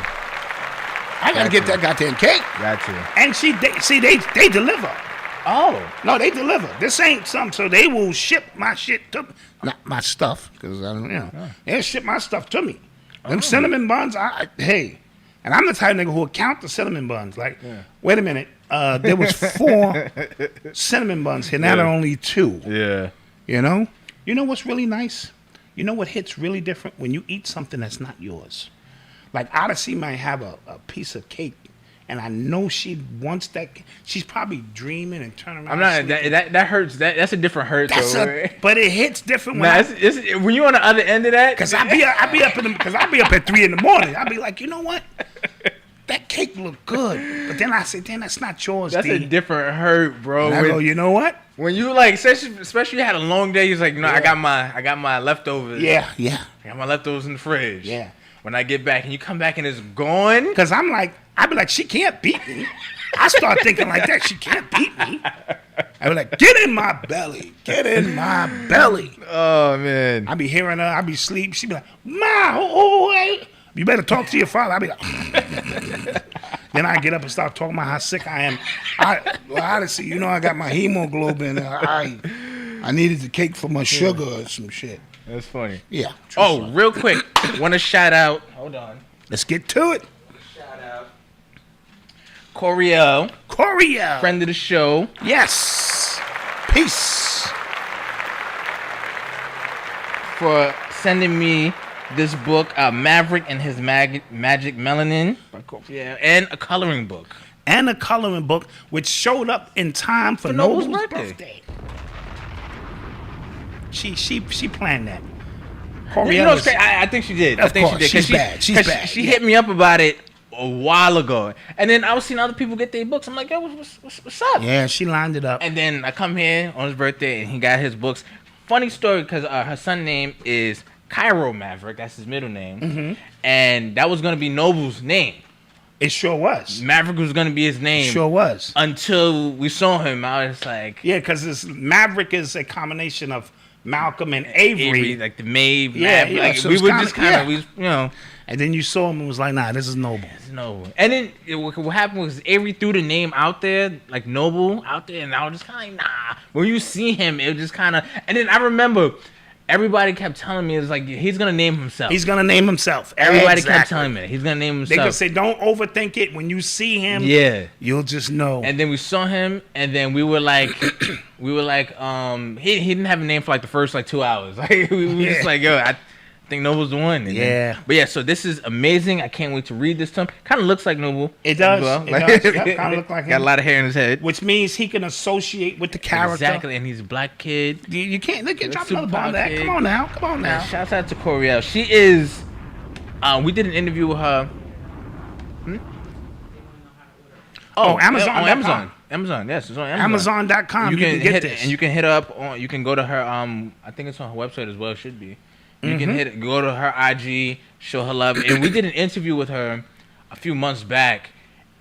I gotta get that goddamn cake. Got to. And they deliver. Oh no, they deliver. This ain't something. So they will ship my shit to, not my stuff, because I don't, they'll ship my stuff to me. Them cinnamon buns, hey, and I'm the type of nigga who will count the cinnamon buns. Like, wait a minute, there was 4 cinnamon buns here. Now there are only 2. Yeah. You know what's really nice? You know what hits really different when you eat something that's not yours. Like Odyssey might have a piece of cake, and I know she wants that. She's probably dreaming and turning around. I'm not. That hurts. That's a different hurt. But it hits different when when you're on the other end of that. Because I be up at 3 in the morning. I be like, you know what? That cake look good. But then I say, damn, that's not yours. That's a different hurt, bro. And I go, you know what? When you like, especially you had a long day, you're like, I got my leftovers. Yeah. I got my leftovers in the fridge. Yeah. When I get back and you come back and it's gone. Because I be like, she can't beat me. I start thinking like that. She can't beat me. I be like, get in my belly. Get in my belly. Oh, man. I be hearing her. I be sleep. She be like, Ma, hey. You better talk to your father. I be like, then I get up and start talking about how sick I am. Honestly, I got my hemoglobin. I needed the cake for my sugar or some shit. That's funny. Yeah. Oh, real quick. Want to shout out. Hold on. Let's get to it. Shout out. Coriel. Friend of the show. Yes. Peace. For sending me this book, Maverick and His Magic Melanin. Yeah. And a coloring book. Which showed up in time for Noble's birthday. She planned that. I think she did. Of course, she's bad. She hit me up about it a while ago, and then I was seeing other people get their books. I'm like, yo, what's up? Yeah, she lined it up. And then I come here on his birthday, and he got his books. Funny story, because her son's name is Cairo Maverick. That's his middle name, and that was gonna be Noble's name. It sure was. Maverick was gonna be his name. Sure was. Until we saw him, I was like, yeah, because Maverick is a combination of Malcolm and Avery, like the Maeve. Yeah, like so we were just kind of, And then you saw him and was like, nah, this is Noble. It's Noble. And then what happened was Avery threw the name out there, like Noble out there, and I was just kind of like, nah. When you see him, it was just kind of. And then I remember everybody kept telling me, it was like, he's gonna name himself. Everybody kept telling me he's gonna name himself. They could say, don't overthink it. When you see him, you'll just know. And then we saw him, and then we were like, he didn't have a name for like the first like 2 hours. Like we were just like, yo, I think Noble's the one. And Yeah. but yeah, so this is amazing. I can't wait to read this to him. Kind of looks like Noble. It does. as well. It does. Yep, kind of look like him. Got a lot of hair in his head. Which means he can associate with the character. Exactly, and he's a black kid. You can't look at drop Super another bomb on that. kid. Come on now. Come on now. Shouts out to Coriel. She is. We did an interview with her. Oh, Amazon. On Amazon. Amazon. Yes, it's on Amazon. Amazon.com. You can get hit this. and you can hit up on. You can go to her. I think it's on her website as well. It should be. You can go to her IG, show her love, and we did an interview with her a few months back,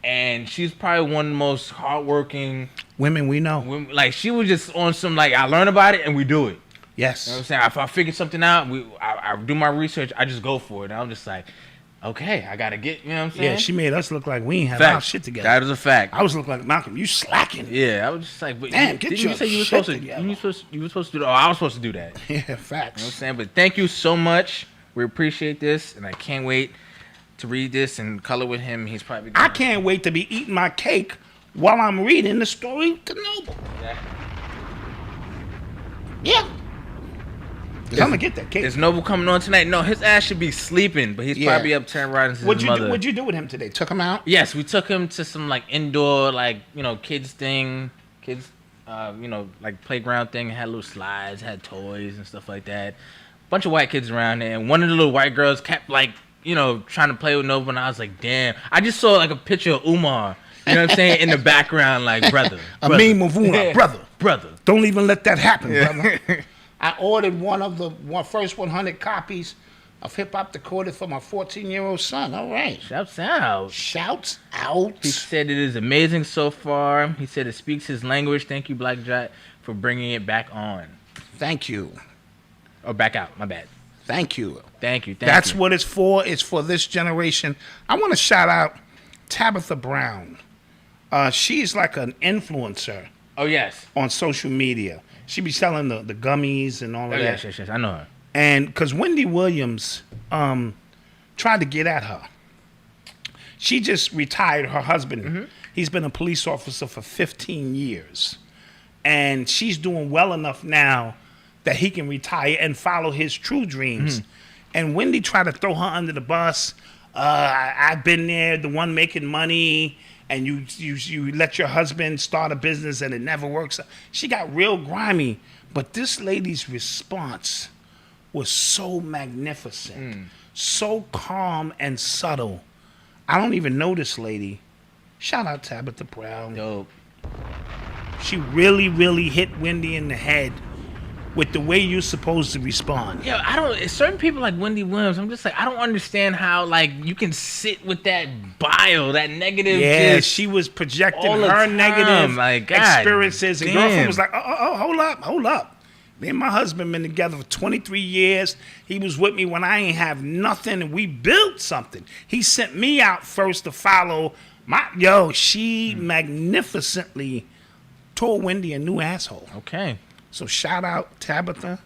and she's probably one of the most hardworking women we know. women. Like she was just on some like I learn about it and we do it. Yes. You know what I'm saying? If I figure something out, I do my research. I just go for it. And I'm just like, okay, I gotta get. You know what I'm saying? Yeah, she made us look like we ain't have Fact. our shit together. That is a fact. I was looking like Malcolm. You slacking? Yeah, I was just like, but Damn, get didn't your you say you were shit supposed to? together. You were supposed to do that. Oh, I was supposed to do that. You know Yeah, facts. what I'm saying? But thank you so much. We appreciate this, and I can't wait to read this and color with him. He's probably. I can't wait to be eating my cake while I'm reading the story to Noble. Yeah. Because I'm going to get that cake. Is Noble coming on tonight? No, his ass should be sleeping, but he's Yeah. probably up turning riding his What'd mother. you do with him today? Took him out? Yes, we took him to some like indoor, like kids thing, like playground thing. Had little slides, had toys and stuff like that. Bunch of white kids around there, and one of the little white girls kept like trying to play with Noble, and I was like, damn. I just saw like a picture of Umar, you know what I'm saying, in the background, like brother. A meme of Una, brother. Don't even let that happen, brother. I ordered one of the first 100 copies of Hip Hop Decoded for my 14-year-old son. All right. Shouts out. Shouts out. He said it is amazing so far. He said it speaks his language. Thank you, Black Dot, for bringing it back on. Thank you. Or back out. My bad. Thank you. Thank you. That's what it's for. It's for this generation. I want to shout out Tabitha Brown. She's like an influencer. Oh, yes. On social media. She be selling the gummies and all of that. Yes. I know her. And because Wendy Williams tried to get at her. She just retired her husband. Mm-hmm. He's been a police officer for 15 years. And she's doing well enough now that he can retire and follow his true dreams. Mm-hmm. And Wendy tried to throw her under the bus. I've been there, the one making money, and you let your husband start a business and it never works. She got real grimy. But this lady's response was so magnificent, so calm and subtle. I don't even know this lady. Shout out Tabitha Brown. Dope. She really, really hit Wendy in the head with the way you're supposed to respond. Yeah, I don't. Certain people like Wendy Williams, I'm just like, I don't understand how like you can sit with that bile, that negative. Yeah, she was projecting her negative experiences. And girlfriend was like, oh, hold up. Me and my husband been together for 23 years. He was with me when I ain't have nothing, and we built something. He sent me out first to follow she magnificently told Wendy a new asshole. Okay. So shout out Tabitha.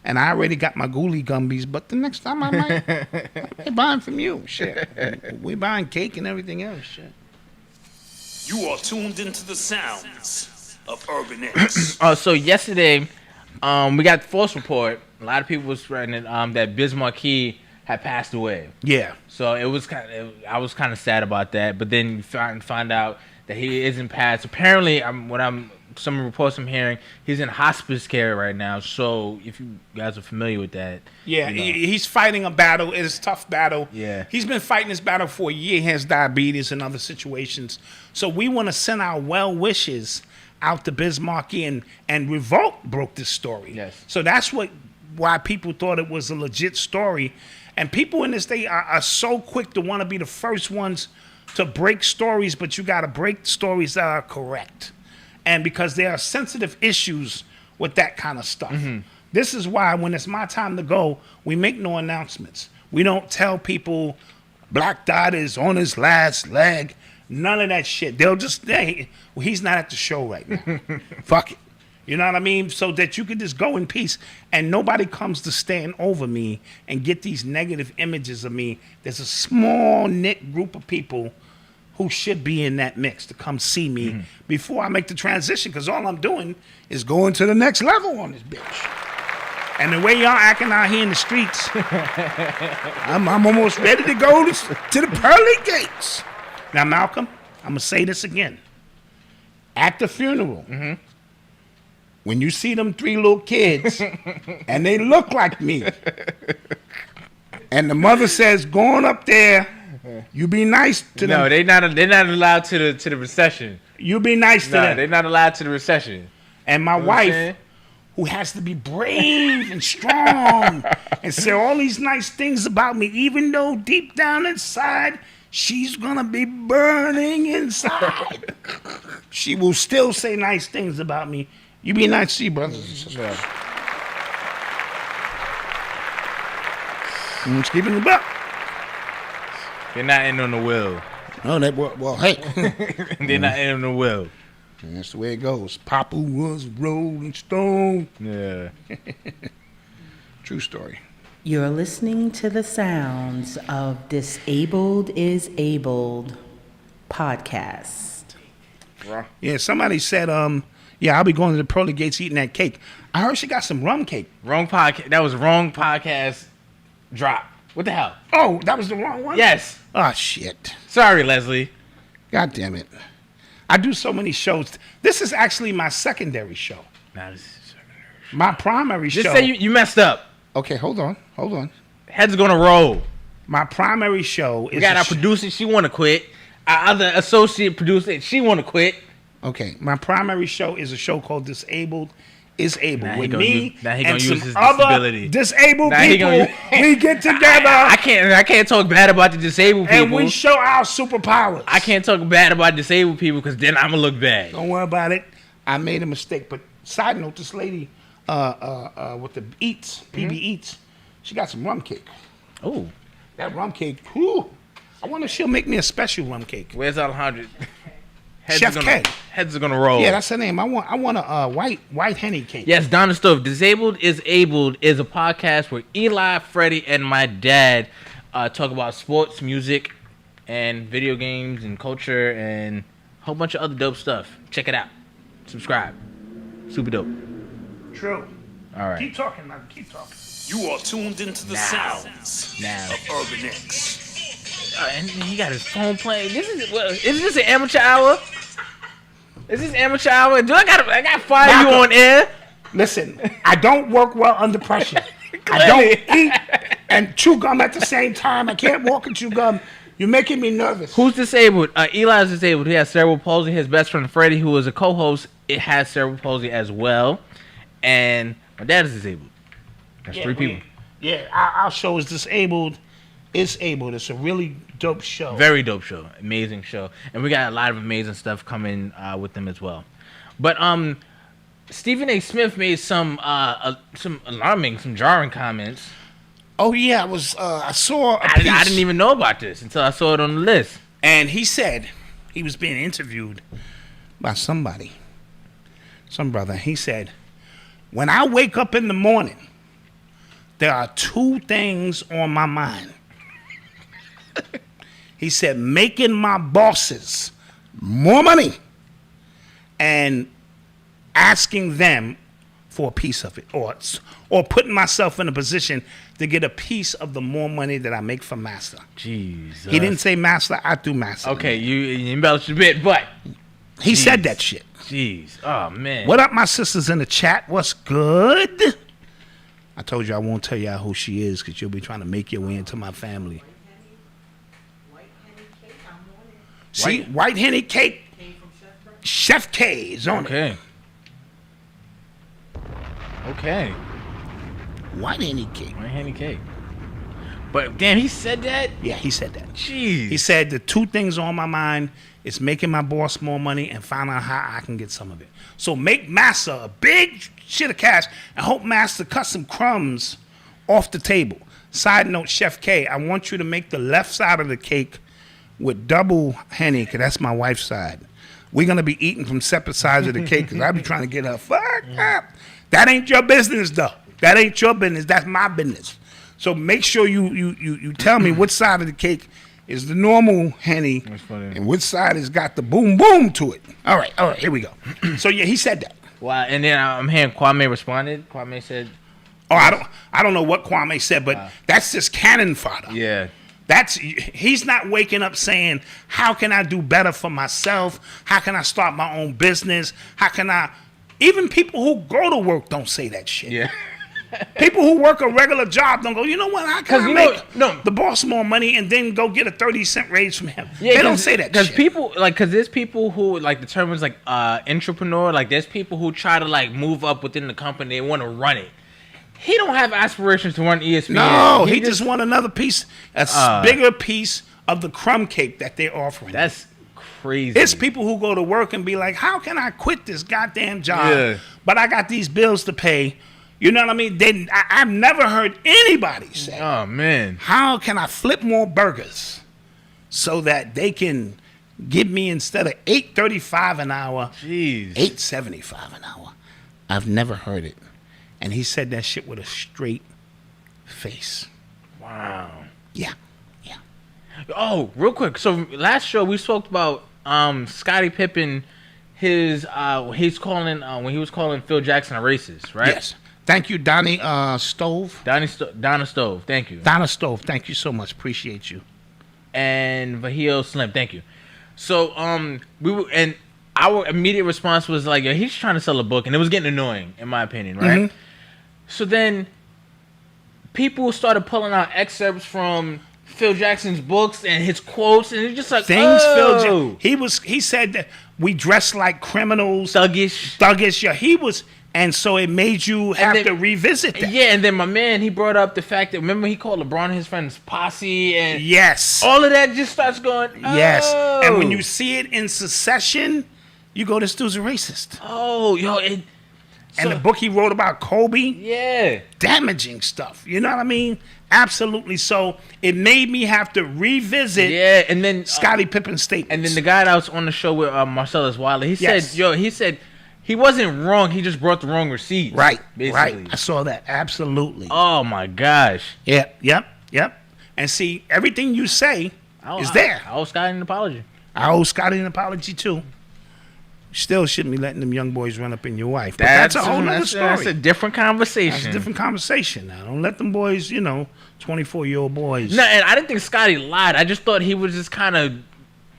And I already got my Ghoulie Gumbies, but the next time I might buying from you. Shit. We buying cake and everything else. Shit. You are tuned into the sounds of Urban X. So yesterday, we got the false report. A lot of people was spreading it that Biz Markie had passed away. Yeah. So it was I was kind of sad about that. But then you find out that he isn't passed. Apparently, some reports I'm hearing, he's in hospice care right now. So if you guys are familiar with that. Yeah, he's fighting a battle. It's a tough battle. Yeah. He's been fighting this battle for a year. He has diabetes and other situations. So we want to send our well wishes out to Biz Markie, and Revolt broke this story. Yes. So that's why people thought it was a legit story. And people in this day are so quick to want to be the first ones to break stories, but you got to break stories that are correct. And because there are sensitive issues with that kind of stuff. Mm-hmm. This is why when it's my time to go, we make no announcements. We don't tell people Black Dot is on his last leg. None of that shit. They'll just say, well, he's not at the show right now. Fuck it. You know what I mean? So that you can just go in peace and nobody comes to stand over me and get these negative images of me. There's a small knit group of people who should be in that mix to come see me before I make the transition, because all I'm doing is going to the next level on this bitch. And the way y'all acting out here in the streets, I'm almost ready to go to the pearly gates. Now, Malcolm, I'm going to say this again. At the funeral, when you see them 3 little kids, and they look like me, and the mother says, going up there, you be nice to them. No, they're not allowed to the recession. You be nice to them. They're not allowed to the recession. And my wife, who has to be brave and strong and say all these nice things about me, even though deep down inside, she's going to be burning inside. She will still say nice things about me. You be nice to your brothers and sisters. Yeah. I'm just keeping it up. They're not in on the will. No, well, hey. They're not in on the will. And that's the way it goes. Papa was a Rolling Stone. Yeah. True story. You're listening to the sounds of Disabled is Abled podcast. Yeah, somebody said, yeah, I'll be going to the pearly gates eating that cake. I heard she got some rum cake. Wrong podcast. That was wrong podcast drop. What the hell? Oh, that was the wrong one? Yes. Oh, shit. Sorry, Leslie. God damn it. I do so many shows. This is actually my secondary show. Nah, this is secondary. My primary show. Just say you messed up. Okay, hold on. Head's gonna roll. My primary show is. We got our producer. She want to quit. Our other associate producer. She want to quit. Okay, my primary show is a show called Disabled is Able. Now with me and use some his other disability. disabled people. We get together. I can't talk bad about the disabled people. And we show our superpowers. I can't talk bad about disabled people because then I'm gonna look bad. Don't worry about it. I made a mistake. But side note, this lady with the Eats, PB Eats, she got some rum cake. Oh, that rum cake. Whew. I wonder if she'll make me a special rum cake. Where's Alejandro? Chef K. Heads are gonna roll. Yeah, that's her name. I want a white henny cake. Yes, Donna Stove. Disabled is Abled is a podcast where Eli, Freddie, and my dad talk about sports, music, and video games and culture and a whole bunch of other dope stuff. Check it out. Subscribe. Super dope. True. All right. Keep talking, man. Keep talking. You are tuned into the sounds of Urban X. And he got his phone playing. Is this an amateur hour? Is this amateur hour? Do I got fire you on air? Listen, I don't work well under pressure. I don't eat and chew gum at the same time. I can't walk and chew gum. You're making me nervous. Who's disabled? Eli's disabled. He has cerebral palsy. His best friend Freddie, who is a co-host, it has cerebral palsy as well. And my dad is disabled. That's 3 people. Our show is Disabled. It's Able. It's a really dope show. Very dope show. Amazing show. And we got a lot of amazing stuff coming with them as well. But Stephen A. Smith made some alarming, some jarring comments. Oh yeah, I saw a piece. I didn't even know about this until I saw it on the list. And he said he was being interviewed by somebody, some brother. He said, when I wake up in the morning, there are 2 things on my mind. He said, making my bosses more money and asking them for a piece of it, or putting myself in a position to get a piece of the more money that I make for Master. Jesus. He didn't say Master, I do Master. Okay, you embellished a bit, but he said that shit. Jeez. Oh, man. What up, my sisters in the chat? What's good? I told you I won't tell y'all who she is because you'll be trying to make your way into my family. See, white henny cake. Chef K is on it. Okay. White henny cake. White henny cake. But damn, he said that? Yeah, he said that. Jeez. He said the 2 things on my mind is making my boss more money and find out how I can get some of it. So make Master a big shit of cash and hope Master cut some crumbs off the table. Side note, Chef K, I want you to make the left side of the cake with double henny, because that's my wife's side. We're going to be eating from separate sides of the cake because I be trying to get her fucked up. That ain't your business, though. That ain't your business. That's my business. So make sure you tell me which side of the cake is the normal henny and which side has got the boom boom to it. All right, here we go. So, yeah, he said that. Wow, and then I'm hearing Kwame responded. Kwame said... Oh, I don't know what Kwame said, but that's just cannon fodder. Yeah. He's not waking up saying, how can I do better for myself? How can I start my own business? How can I... Even people who go to work don't say that shit. Yeah. People who work a regular job don't go, you know what, how can I make the boss more money and then go get a 30-cent raise from him? Yeah, they don't say that shit. Because there's people who, like, the term is like entrepreneur. Like, there's people who try to, like, move up within the company. They want to run it. He don't have aspirations to run ESPN. No, he just want another piece, bigger piece of the crumb cake that they're offering. That's crazy. It's people who go to work and be like, how can I quit this goddamn job? But I got these bills to pay. You know what I mean? I've never heard anybody say, oh, man, how can I flip more burgers so that they can give me, instead of $8.35 an hour, $8.75 an hour? I've never heard it. And he said that shit with a straight face. Wow. Yeah. Oh, real quick. So last show we spoke about Scottie Pippen. He's calling when he was calling Phil Jackson a racist, right? Yes. Thank you, Donnie Stove. Donna Stove. Thank you. Donna Stove. Thank you so much. Appreciate you. And Vahil Slim. Thank you. So our immediate response was like, yo, he's trying to sell a book, and it was getting annoying, in my opinion, right? Mm-hmm. So then people started pulling out excerpts from Phil Jackson's books and his quotes, and it's just like he said that we dress like criminals, thuggish. Yeah, and so it made you have to revisit that. Yeah, and then my man, he brought up the fact that, remember, he called LeBron and his friends posse, and yes, all of that just starts going, yes. And when you see it in succession, you go, this dude's a racist. Oh, yo, and the book he wrote about Kobe, yeah, damaging stuff. You know what I mean? Absolutely. So it made me have to revisit. Yeah, and then Scottie Pippen's statements. And then the guy that was on the show with Marcellus Wilder, he said he wasn't wrong. He just brought the wrong receipts. Right. Basically. Right. I saw that. Absolutely. Oh my gosh. Yep. And see, everything you say is there. I owe Scotty an apology. I owe Scotty an apology too. Still shouldn't be letting them young boys run up in your wife. But that's a whole other story. That's a different conversation. That's a different conversation now. Don't let them boys, 24-year-old boys. No, and I didn't think Scotty lied. I just thought he was just kind of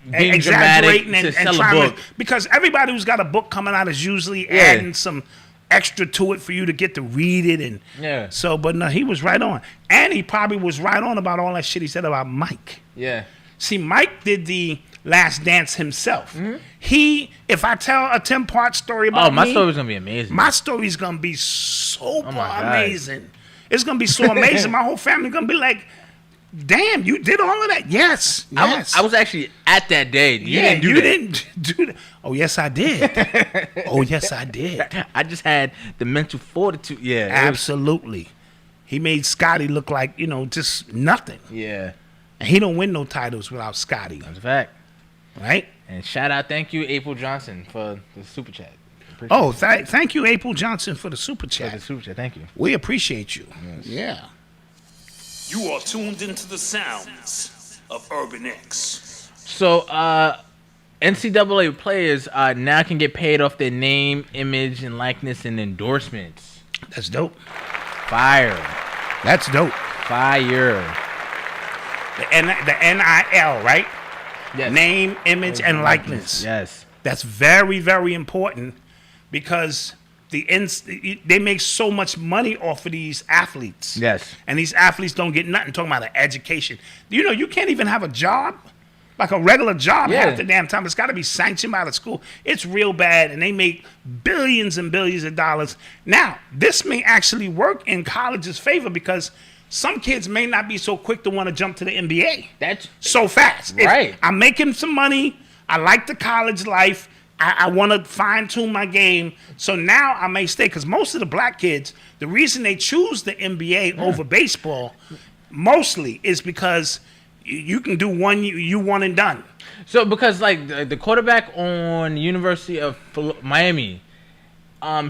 being exaggerating dramatic and to sell trying a book. Because everybody who's got a book coming out is usually adding some extra to it for you to get to read it. And so, but no, he was right on. And he probably was right on about all that shit he said about Mike. Yeah. See, Mike did the Last Dance himself. Mm-hmm. If I tell a 10-part story about my story's gonna be amazing. My story's gonna be so amazing. It's gonna be so amazing. My whole family gonna be like, "Damn, you did all of that?" Yes. I was actually at that day. You didn't do that. Oh yes, I did. Oh yes, I did. I just had the mental fortitude. Yeah, absolutely. He made Scotty look like just nothing. Yeah. And he don't win no titles without Scotty. That's a fact. Right? And thank you, April Johnson, for the super chat. Thank you, April Johnson, for the super chat. Thank you. We appreciate you. Yes. Yeah. You are tuned into the sounds of Urban X. So, NCAA players now can get paid off their name, image, and likeness and endorsements. That's dope. Fire. That's dope. Fire. The NIL, right? Yes. Name, image, and likeness. Yes. That's very, very important because they make so much money off of these athletes. Yes. And these athletes don't get nothing. Talking about an education. You can't even have a job, like a regular job half the damn time. It's got to be sanctioned by the school. It's real bad, and they make billions and billions of dollars. Now, this may actually work in college's favor because some kids may not be so quick to want to jump to the NBA. That's so fast. Right. I'm making some money. I like the college life. I want to fine-tune my game. So now I may stay. Because most of the black kids, the reason they choose the NBA over baseball mostly is because you can do one and done. So because like the quarterback on University of Miami,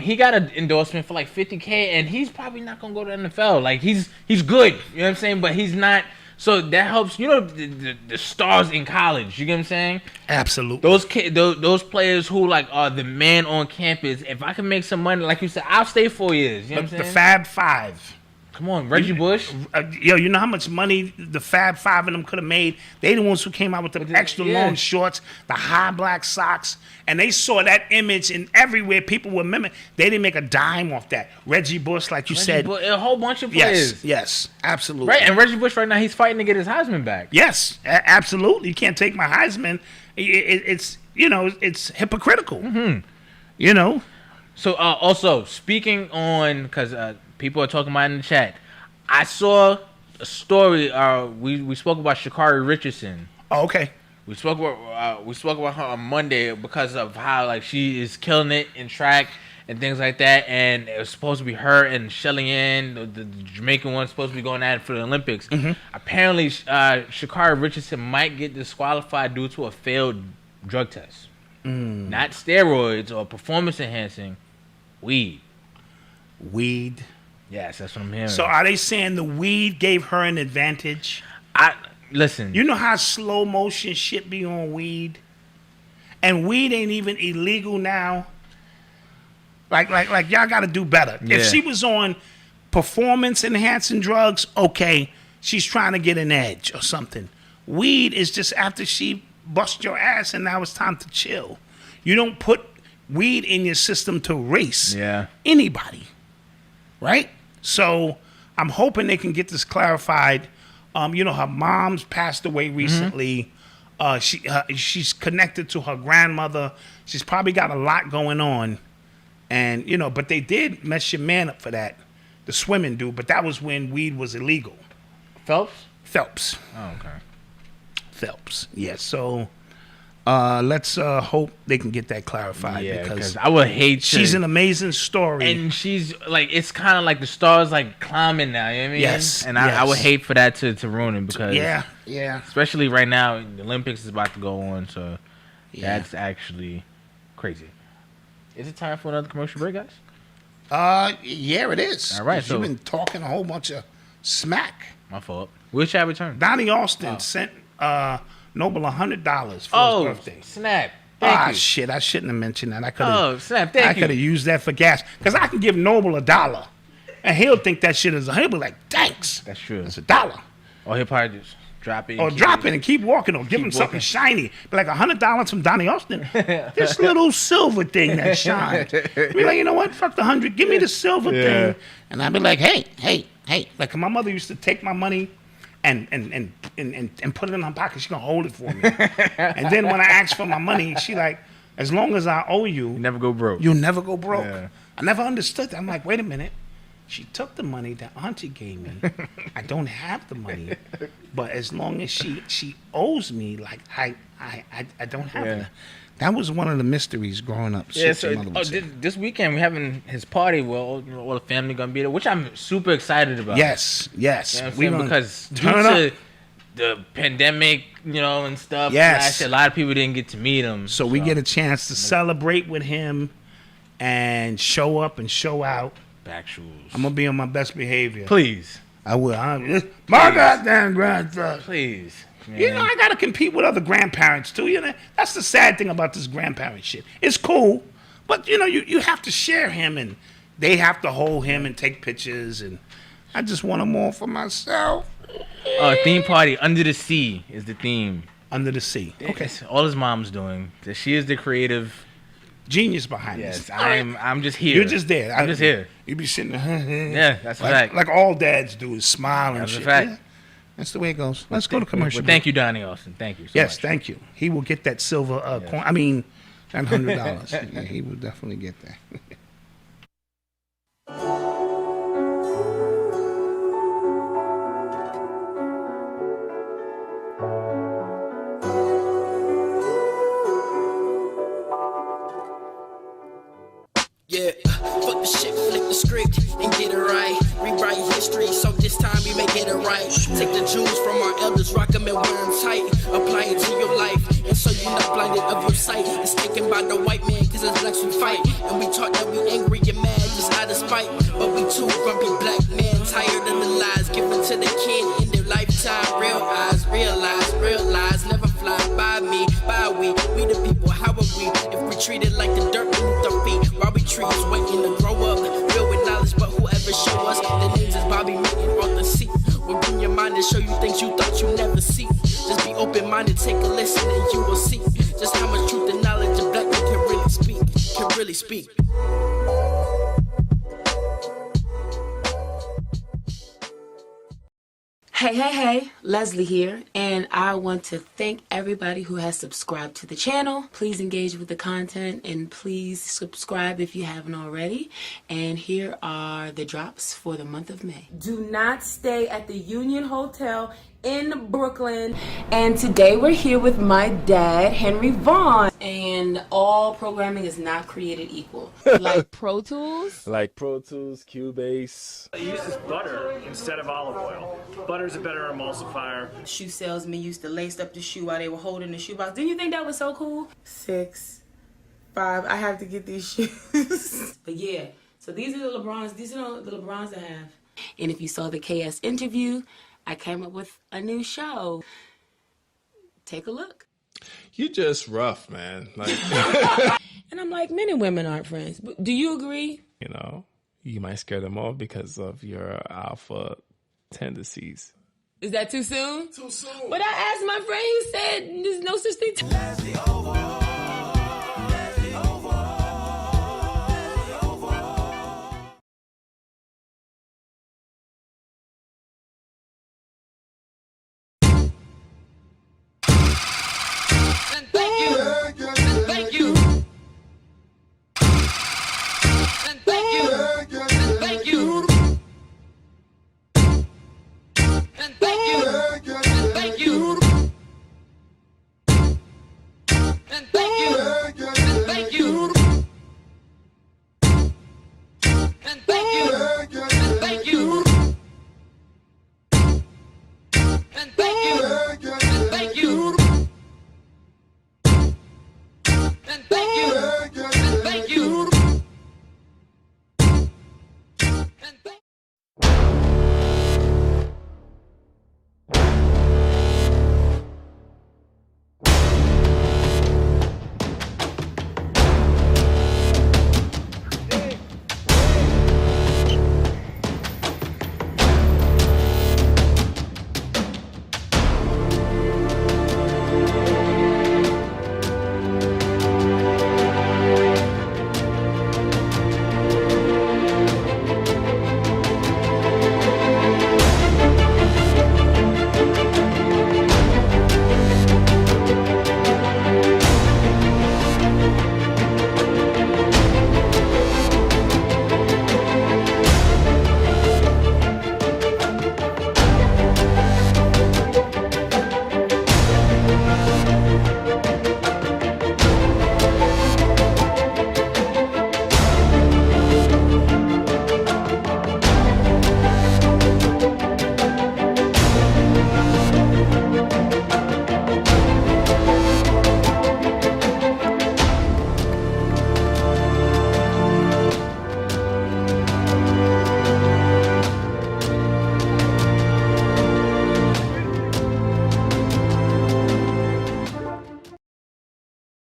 he got an endorsement for like $50K, and he's probably not gonna go to the NFL. Like he's good, you know what I'm saying? But he's not. So that helps, the stars in college. You get what I'm saying? Absolutely. Those players who like are the man on campus. If I can make some money, like you said, I'll stay 4 years. You know what I'm saying? The Fab Five. Come on, Reggie Bush. You know how much money the Fab Five of them could have made? They the ones who came out with the extra long shorts, the high black socks, and they saw that image in everywhere. People were mimicking. They didn't make a dime off that. Reggie Bush, like you said. A whole bunch of players. Yes, absolutely. Right, and Reggie Bush right now, he's fighting to get his Heisman back. Yes, absolutely. You can't take my Heisman. It's hypocritical. Mm-hmm. So also, speaking on, because people are talking about it in the chat, I saw a story. We spoke about Sha'Carri Richardson. Oh, okay. We spoke about her on Monday because of how like she is killing it in track and things like that. And it was supposed to be her and Shelly Ann, the Jamaican one, supposed to be going at it for the Olympics. Mm-hmm. Apparently, Sha'Carri Richardson might get disqualified due to a failed drug test. Not steroids or performance enhancing, weed. Weed. Yes, that's what I'm hearing. So are they saying the weed gave her an advantage? Listen. You know how slow motion shit be on weed? And weed ain't even illegal now. Like y'all gotta do better. Yeah. If she was on performance enhancing drugs, okay, she's trying to get an edge or something. Weed is just after she bust your ass and now it's time to chill. You don't put weed in your system to race anybody. Right? So I'm hoping they can get this clarified. Her mom's passed away recently. She's connected to her grandmother. She's probably got a lot going on. And, but they did mess your man up for that. The swimming dude. But that was when weed was illegal. Phelps? Oh, okay. Phelps. Yeah, so let's hope they can get that clarified. Yeah, because I would hate she's an amazing story. And she's like, it's kind of like the stars like climbing now, you know what I mean? Yes. And I would hate for that to ruin it because yeah. Especially right now, the Olympics is about to go on, so that's actually crazy. Is it time for another commercial break, guys? Yeah, it is. All right, so you've been talking a whole bunch of smack. My fault. We'll chat return. Donnie Austin sent Noble $100 for his birthday. Snap. Thank you. Shit, I shouldn't have mentioned that. I could have. Snap. Thank you. I could have used that for gas because I can give Noble $1, and he'll think that shit is. He'll be like, "Thanks." That's true. It's $1. Or he'll probably just drop it. Or drop it and keep walking. Or give him something shiny. Be like $100 from Donnie Austin. This little silver thing that shines. Be like, you know what? Fuck the 100. Give me the silver thing. And I'd be like, hey. Like my mother used to take my money and put it in her pocket. She gonna hold it for me. And then when I ask for my money, she like, as long as I owe you, never go broke. You'll never go broke. Yeah. I never understood that. I'm like, wait a minute. She took the money that Auntie gave me. I don't have the money, but as long as she owes me, like I don't have it. That was one of the mysteries growing up. Yeah, so this weekend we're having his party. Well, all the family gonna be there, which I'm super excited about. Yes. You know because due to the pandemic, and stuff. Yes, a lot of people didn't get to meet him. So we get a chance to celebrate with him and show up and show out. Back shoes. I'm gonna be on my best behavior. Please. I will. My goddamn grandson. Please. Man. I gotta compete with other grandparents too. That's the sad thing about this grandparent shit. It's cool, but you have to share him, and they have to hold him and take pictures, and I just want them all for myself. Theme party under the sea is the theme. Under the sea. Okay. It's all his mom's doing. She is the creative genius behind this. I'm just here. You're just there. I'm just here. You be sitting there. Yeah, that's a fact. Like all dads do is smile and that's shit. A fact. Yeah. That's the way it goes. Let's go to commercial. Well, thank you, Donnie Austin. Thank you so much. Thank you. He will get that silver coin. I mean, that $100. Yeah, he will definitely get that. Yeah, fuck the shit, flip the script and get it right. Rewrite history, so this time we may get it right. Take the jewels from our elders, rock them and wear them tight. Apply it to your life, and so you're not blinded of your sight. It's taken by the white man, cause it's blacks we fight. And we taught that we angry and mad, just out of spite. But we too grumpy black men, tired of the lies given to the kid in their lifetime. Real I'll be meeting on the seat. We'll bring your mind and show you things you thought you never see. Just be open-minded, take a listen, and you will see just how much truth and knowledge a black man can really speak. Can really speak. Hey, Leslie here, and I want to thank everybody who has subscribed to the channel. Please engage with the content, and please subscribe if you haven't already. And here are the drops for the month of May. Do not stay at the Union Hotel in Brooklyn. And today we're here with my dad, Henry Vaughn. And all programming is not created equal. Like Pro Tools? Like Pro Tools, Cubase. It uses butter instead of olive oil. Butter's a better emulsifier. Shoe salesmen used to lace up the shoe while they were holding the shoebox. Didn't you think that was so cool? 6, 5, I have to get these shoes. But yeah, so these are the LeBrons. These are the LeBrons I have. And if you saw the KS interview, I came up with a new show. Take a look. You just rough, man. Like, and I'm like, men and women aren't friends. But do you agree? You know, you might scare them off because of your alpha tendencies. Is that too soon? Too soon. But I asked my friend, he said there's no such thing.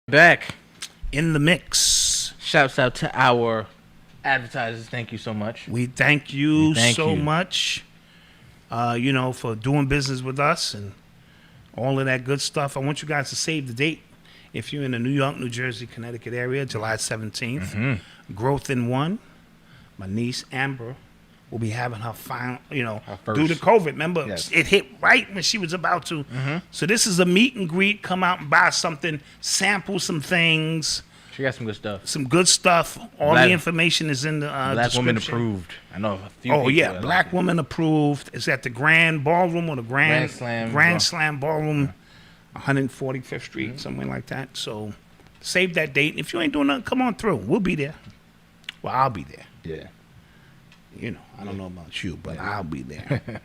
Back in the mix. Shouts out to our advertisers. Thank you so much. We thank you so much, for doing business with us and all of that good stuff. I want you guys to save the date. If you're in the New York, New Jersey, Connecticut area, July 17th, Growth in One, my niece Amber will be having her final, due to COVID. Remember, It hit right when she was about to. So this is a meet and greet. Come out and buy something, sample some things. She got some good stuff. Some good stuff. All the information is in the Black Woman Approved. I know a few people. Oh, yeah. Black Woman Approved. It's at the Grand Ballroom or the Grand Slam Ballroom, 145th Street, something like that. So save that date. If you ain't doing nothing, come on through. We'll be there. Well, I'll be there. Yeah. I don't know about you, but I'll be there.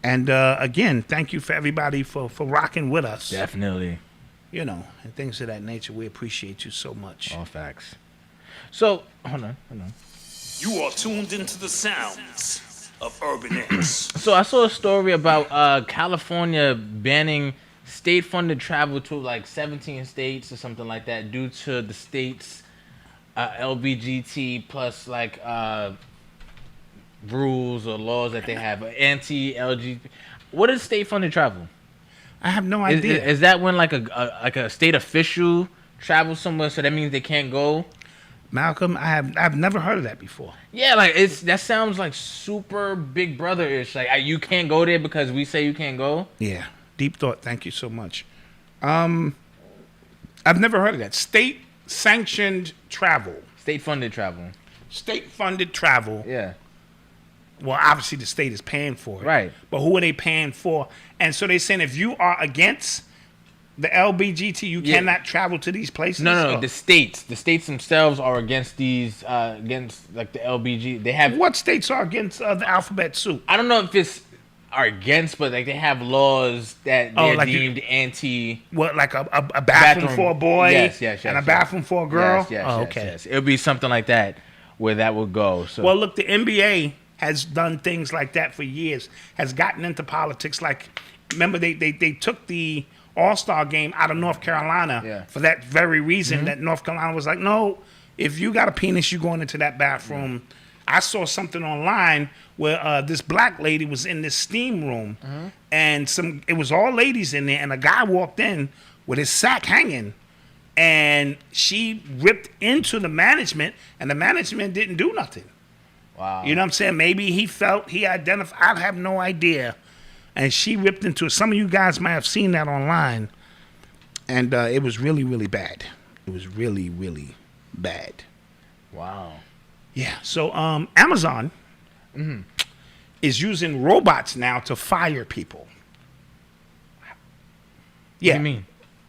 And again, thank you for everybody for rocking with us. Definitely. And things of that nature. We appreciate you so much. All facts. So, hold on. You are tuned into the sounds of Urban X. So I saw a story about California banning state-funded travel to like 17 states or something like that due to the state's LBGT plus rules or laws that they have anti-LGBT. What is state-funded travel? I have no idea. Is that when like a state official travels somewhere, so that means they can't go? Malcolm, I've never heard of that before. Yeah, like that sounds like super Big Brother-ish. Like you can't go there because we say you can't go. Yeah, deep thought. Thank you so much. I've never heard of that. State-sanctioned travel. State-funded travel. State-funded travel. Yeah. Well, obviously the state is paying for it. Right. But who are they paying for? And so they're saying if you are against the LBGT, you cannot travel to these places? No. The states themselves are against these, against like the LBG. They have. What states are against the alphabet soup? I don't know if it's are against, but like they have laws that they're like deemed anti. What, like a bathroom for a boy? Yes, and a bathroom for a girl? Yes, okay. Yes. It'll be something like that where that would go. So. Well, look, the NBA has done things like that for years, has gotten into politics. Like, remember, they took the All-Star game out of North Carolina for that very reason, that North Carolina was like, no, if you got a penis, you're going into that bathroom. I saw something online where this black lady was in this steam room, and it was all ladies in there, and a guy walked in with his sack hanging, and she ripped into the management, and the management didn't do nothing. Wow. You know what I'm saying? Maybe he identified, I have no idea. And she ripped into it. Some of you guys might have seen that online. And it was really, really bad. It was really, really bad. Wow. Yeah. So Amazon is using robots now to fire people. Yeah. What do you mean?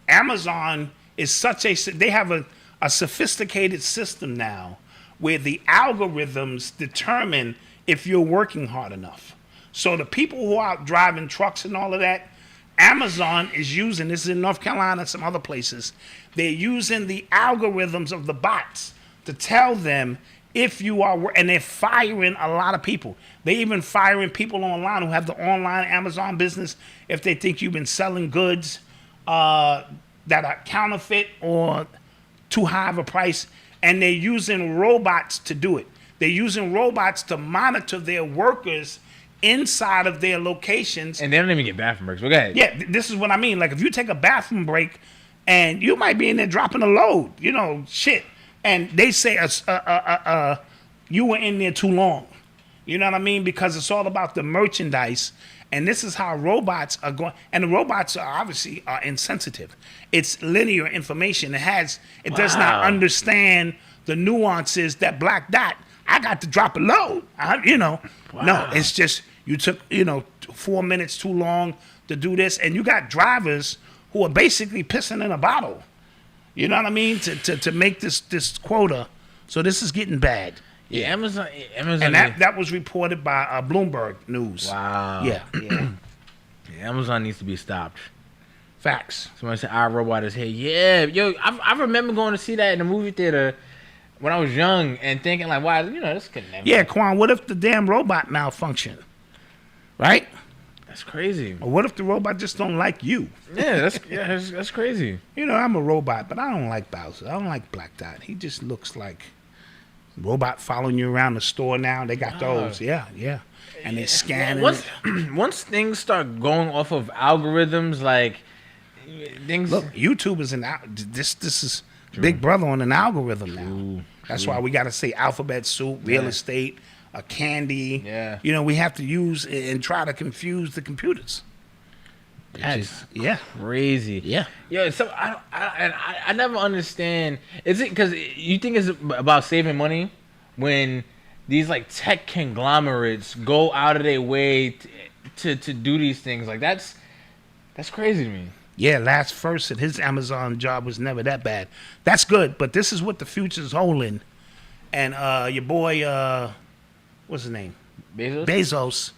Amazon is they have a sophisticated system now where the algorithms determine if you're working hard enough. So the people who are out driving trucks and all of that, Amazon is using, this is in North Carolina and some other places, they're using the algorithms of the bots to tell them if you are, and they're firing a lot of people. They're even firing people online who have the online Amazon business if they think you've been selling goods that are counterfeit or too high of a price. And they're using robots to do it. They're using robots to monitor their workers inside of their locations. And they don't even get bathroom breaks. But go ahead. Yeah, this is what I mean. Like, if you take a bathroom break and you might be in there dropping a load, shit. And they say you were in there too long. You know what I mean? Because it's all about the merchandise. And this is how robots are going. And the robots are obviously insensitive. It's linear information. It does not understand the nuances that Black Dot, I got to drop a load. No, it's just you took, 4 minutes too long to do this. And you got drivers who are basically pissing in a bottle. You know what I mean? To make this quota. So this is getting bad. Yeah, Amazon. And that was reported by Bloomberg News. Wow. Yeah. Amazon needs to be stopped. Facts. Somebody said, "Our robot is here." Yeah, yo, I remember going to see that in the movie theater when I was young and thinking like, "Wow, this could never." Yeah, Quan. What if the damn robot malfunctioned? Right. That's crazy. Or what if the robot just don't like you? Yeah, that's crazy. I'm a robot, but I don't like Bowser. I don't like Black Dot. He just looks like robot following you around the store now. They got those. Yeah. And they scan once things start going off of algorithms, like things. Look, YouTube is this is True. Big Brother on an algorithm now. That's why we got to say alphabet soup, real estate, a candy. Yeah. We have to use and try to confuse the computers. That's yeah, crazy. Yeah. Yo, so I never understand. Is it because you think it's about saving money when these like tech conglomerates go out of their way to do these things? Like that's crazy to me. Yeah, Last First at his Amazon job was never that bad. That's good, but this is what the future's holding. And your boy, what's his name? Bezos.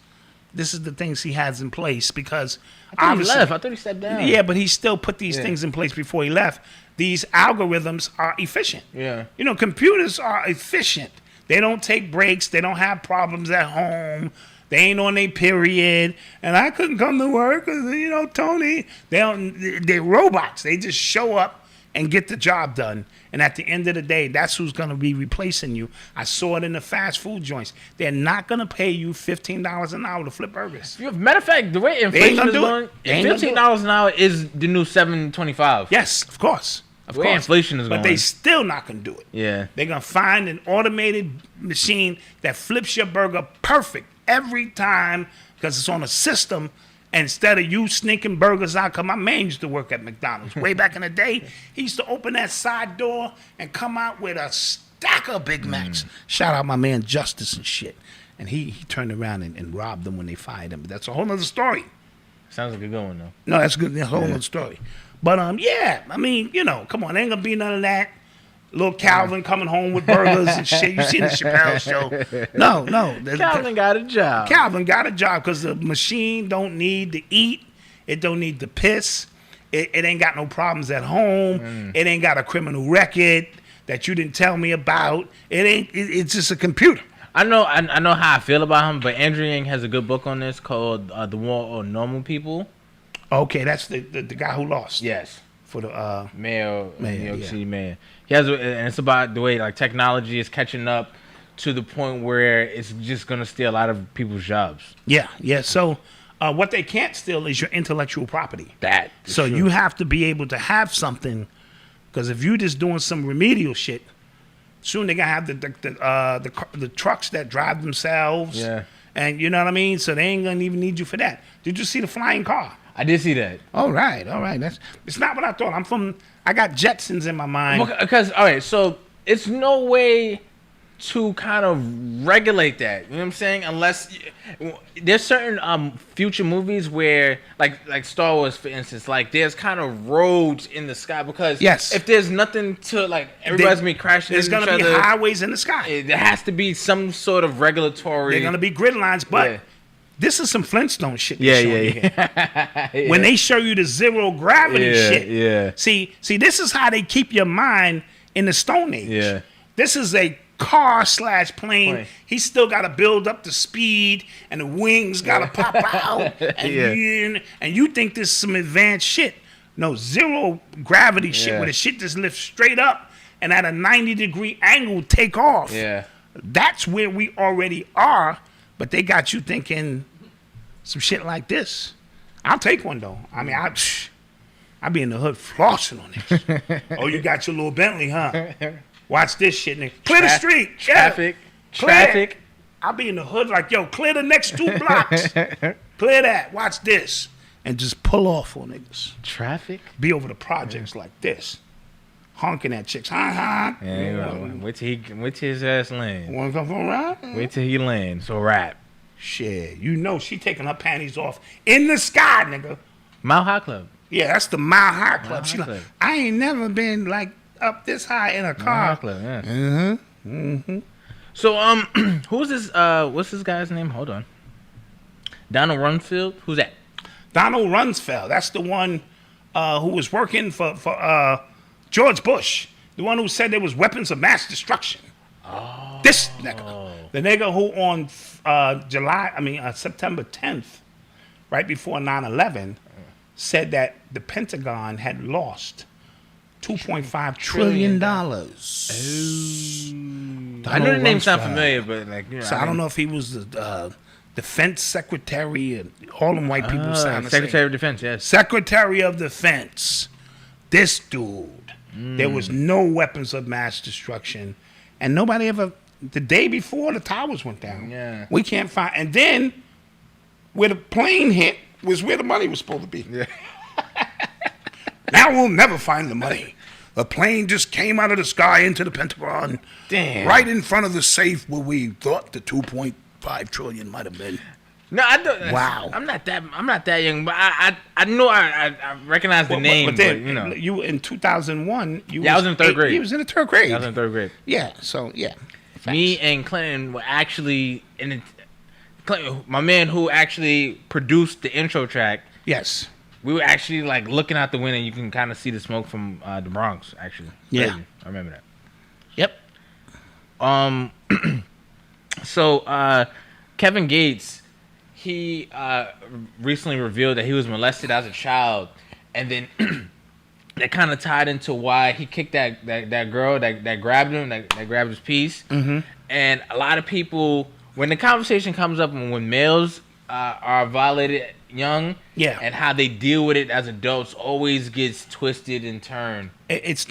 This is the things he has in place because I thought he left. I thought he stepped down. Yeah, but he still put these things in place before he left. These algorithms are efficient. Yeah. Computers are efficient. They don't take breaks. They don't have problems at home. They ain't on their period. And I couldn't come to work because, Tony. They're robots. They just show up and get the job done. And at the end of the day, that's who's going to be replacing you. I saw it in the fast food joints. They're not going to pay you $15 an hour to flip burgers. Matter of fact, the way inflation is going, $15 an hour is the new $7.25. Yes, of course. The way inflation is going. But they still not going to do it. Yeah. They're going to find an automated machine that flips your burger perfect every time because it's on a system. Instead of you sneaking burgers out, because my man used to work at McDonald's way back in the day. He used to open that side door and come out with a stack of Big Macs. Shout out my man Justice and shit. And he turned around and robbed them when they fired him. But that's a whole other story. Sounds like a good one, though. No, that's good. That's a whole other story. But, yeah, I mean, you know, come on. There ain't going to be none of that. Little Calvin coming home with burgers and shit. You seen the Chappelle show? No. Calvin got a job. Calvin got a job because the machine don't need to eat. It don't need to piss. It ain't got no problems at home. It ain't got a criminal record that you didn't tell me about. It's just a computer. I know how I feel about him, but Andrew Yang has a good book on this called The War on Normal People. Okay, that's the guy who lost. Yes. For the mayor, New York City mayor. He has, and it's about the way like technology is catching up to the point where it's just gonna steal a lot of people's jobs. Yeah. So, what they can't steal is your intellectual property. So you have to be able to have something, because if you just doing some remedial shit, soon they're gonna have the trucks that drive themselves. Yeah. And you know what I mean. So they ain't gonna even need you for that. Did you see the flying car? I did see that. All right. It's not what I thought. I got Jetsons in my mind. Because, all right, so it's no way to kind of regulate that. You know what I'm saying? Unless there's certain future movies where, like Star Wars, for instance, like there's kind of roads in the sky because if there's nothing to, like, everybody's going to be crashing into each other. There's going to be highways in the sky. There has to be some sort of regulatory. They're going to be grid lines, but... Yeah. This is some Flintstone shit. Yeah. When they show you the zero gravity shit. Yeah. See, this is how they keep your mind in the Stone Age. Yeah. This is a car/plane. He's still got to build up the speed, and the wings got to pop out. And you think this is some advanced shit. No, zero gravity shit where the shit just lifts straight up and at a 90-degree angle take off. Yeah. That's where we already are. But they got you thinking some shit like this. I'll take one, though. I mean, I be in the hood flossing on this. Oh, you got your little Bentley, huh? Watch this shit, nigga. Clear the street. Traffic. I'll be in the hood like, yo, clear the next 2 blocks. Clear that. Watch this. And just pull off on niggas. Traffic? Be over the projects like this. Honking at chicks. Honk. Yeah, wait till his ass land. Want to come from around? Wait till he lands. So rap. Shit, you know she taking her panties off in the sky, nigga. Mile High Club. Yeah, that's the Mile High Club. She like, I ain't never been like up this high in a car. Mile High Club, yeah. So who's this? What's this guy's name? Hold on. Donald Rumsfeld. Who's that? Donald Rumsfeld. That's the one who was working for George Bush, the one who said there was weapons of mass destruction. Oh. This nigga. The nigga who on September 10th, right before 9/11, said that the Pentagon had lost $2.5 trillion. I know the name sound familiar, but like, you know, so I don't know if he was the defense secretary and all them white people sound the Secretary same. of Defense, yes. Secretary of Defense. This dude. There was no weapons of mass destruction. And nobody ever, the day before the towers went down, we can't find, and then where the plane hit was where the money was supposed to be. Yeah. Now we'll never find the money. The plane just came out of the sky into the Pentagon. Damn. Right in front of the safe where we thought the 2.5 trillion might have been. No, I don't. Wow. I'm not that young, but I know I recognize the name. But you know, you in 2001. I was in third grade. He was in the third grade. I was in third grade. Yeah. So yeah. Facts. Me and Clinton were actually my man who actually produced the intro track. Yes. We were actually like looking out the window. And you can kind of see the smoke from the Bronx. Actually. Yeah. Crazy. I remember that. Yep. So Kevin Gates. He recently revealed that he was molested as a child, and then that kind of tied into why he kicked that girl that grabbed him, that grabbed his piece. Mm-hmm. And a lot of people, when the conversation comes up when males are violated young, and how they deal with it as adults always gets twisted and turned. It's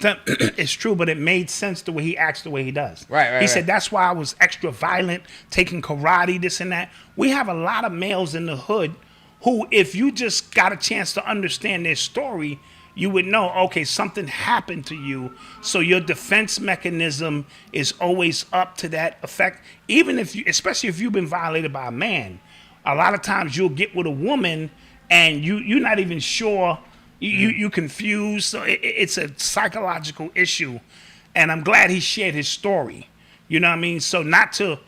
true, but it made sense the way he acts the way he does. Right. He said, that's why I was extra violent, taking karate, this and that. We have a lot of males in the hood who, if you just got a chance to understand their story, you would know, okay, something happened to you, so your defense mechanism is always up to that effect. Even if you, especially if you've been violated by a man, a lot of times you'll get with a woman and you're not even sure, you confused. So it's a psychological issue, and I'm glad he shared his story. You know what I mean? So not to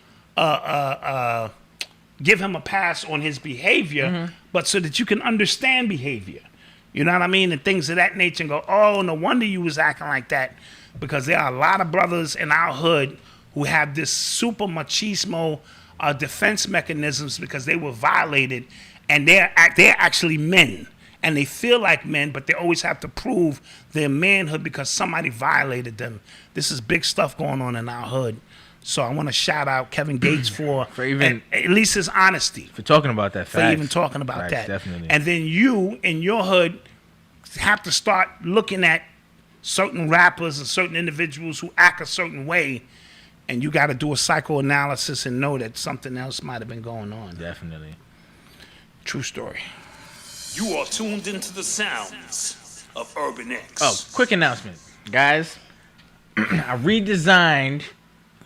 give him a pass on his behavior, but so that you can understand behavior. You know what I mean? And things of that nature, and go, oh, no wonder you was acting like that. Because there are a lot of brothers in our hood who have this super machismo defense mechanisms because they were violated, and they're actually men. And they feel like men, but they always have to prove their manhood because somebody violated them. This is big stuff going on in our hood. So I want to shout out Kevin Gates for even at least his honesty. For talking about that. For even talking about that. Definitely. And then you, in your hood, have to start looking at certain rappers and certain individuals who act a certain way, and you got to do a psychoanalysis and know that something else might have been going on. Definitely. True story. You are tuned into the sounds of Urban X. Oh, quick announcement. Guys, I redesigned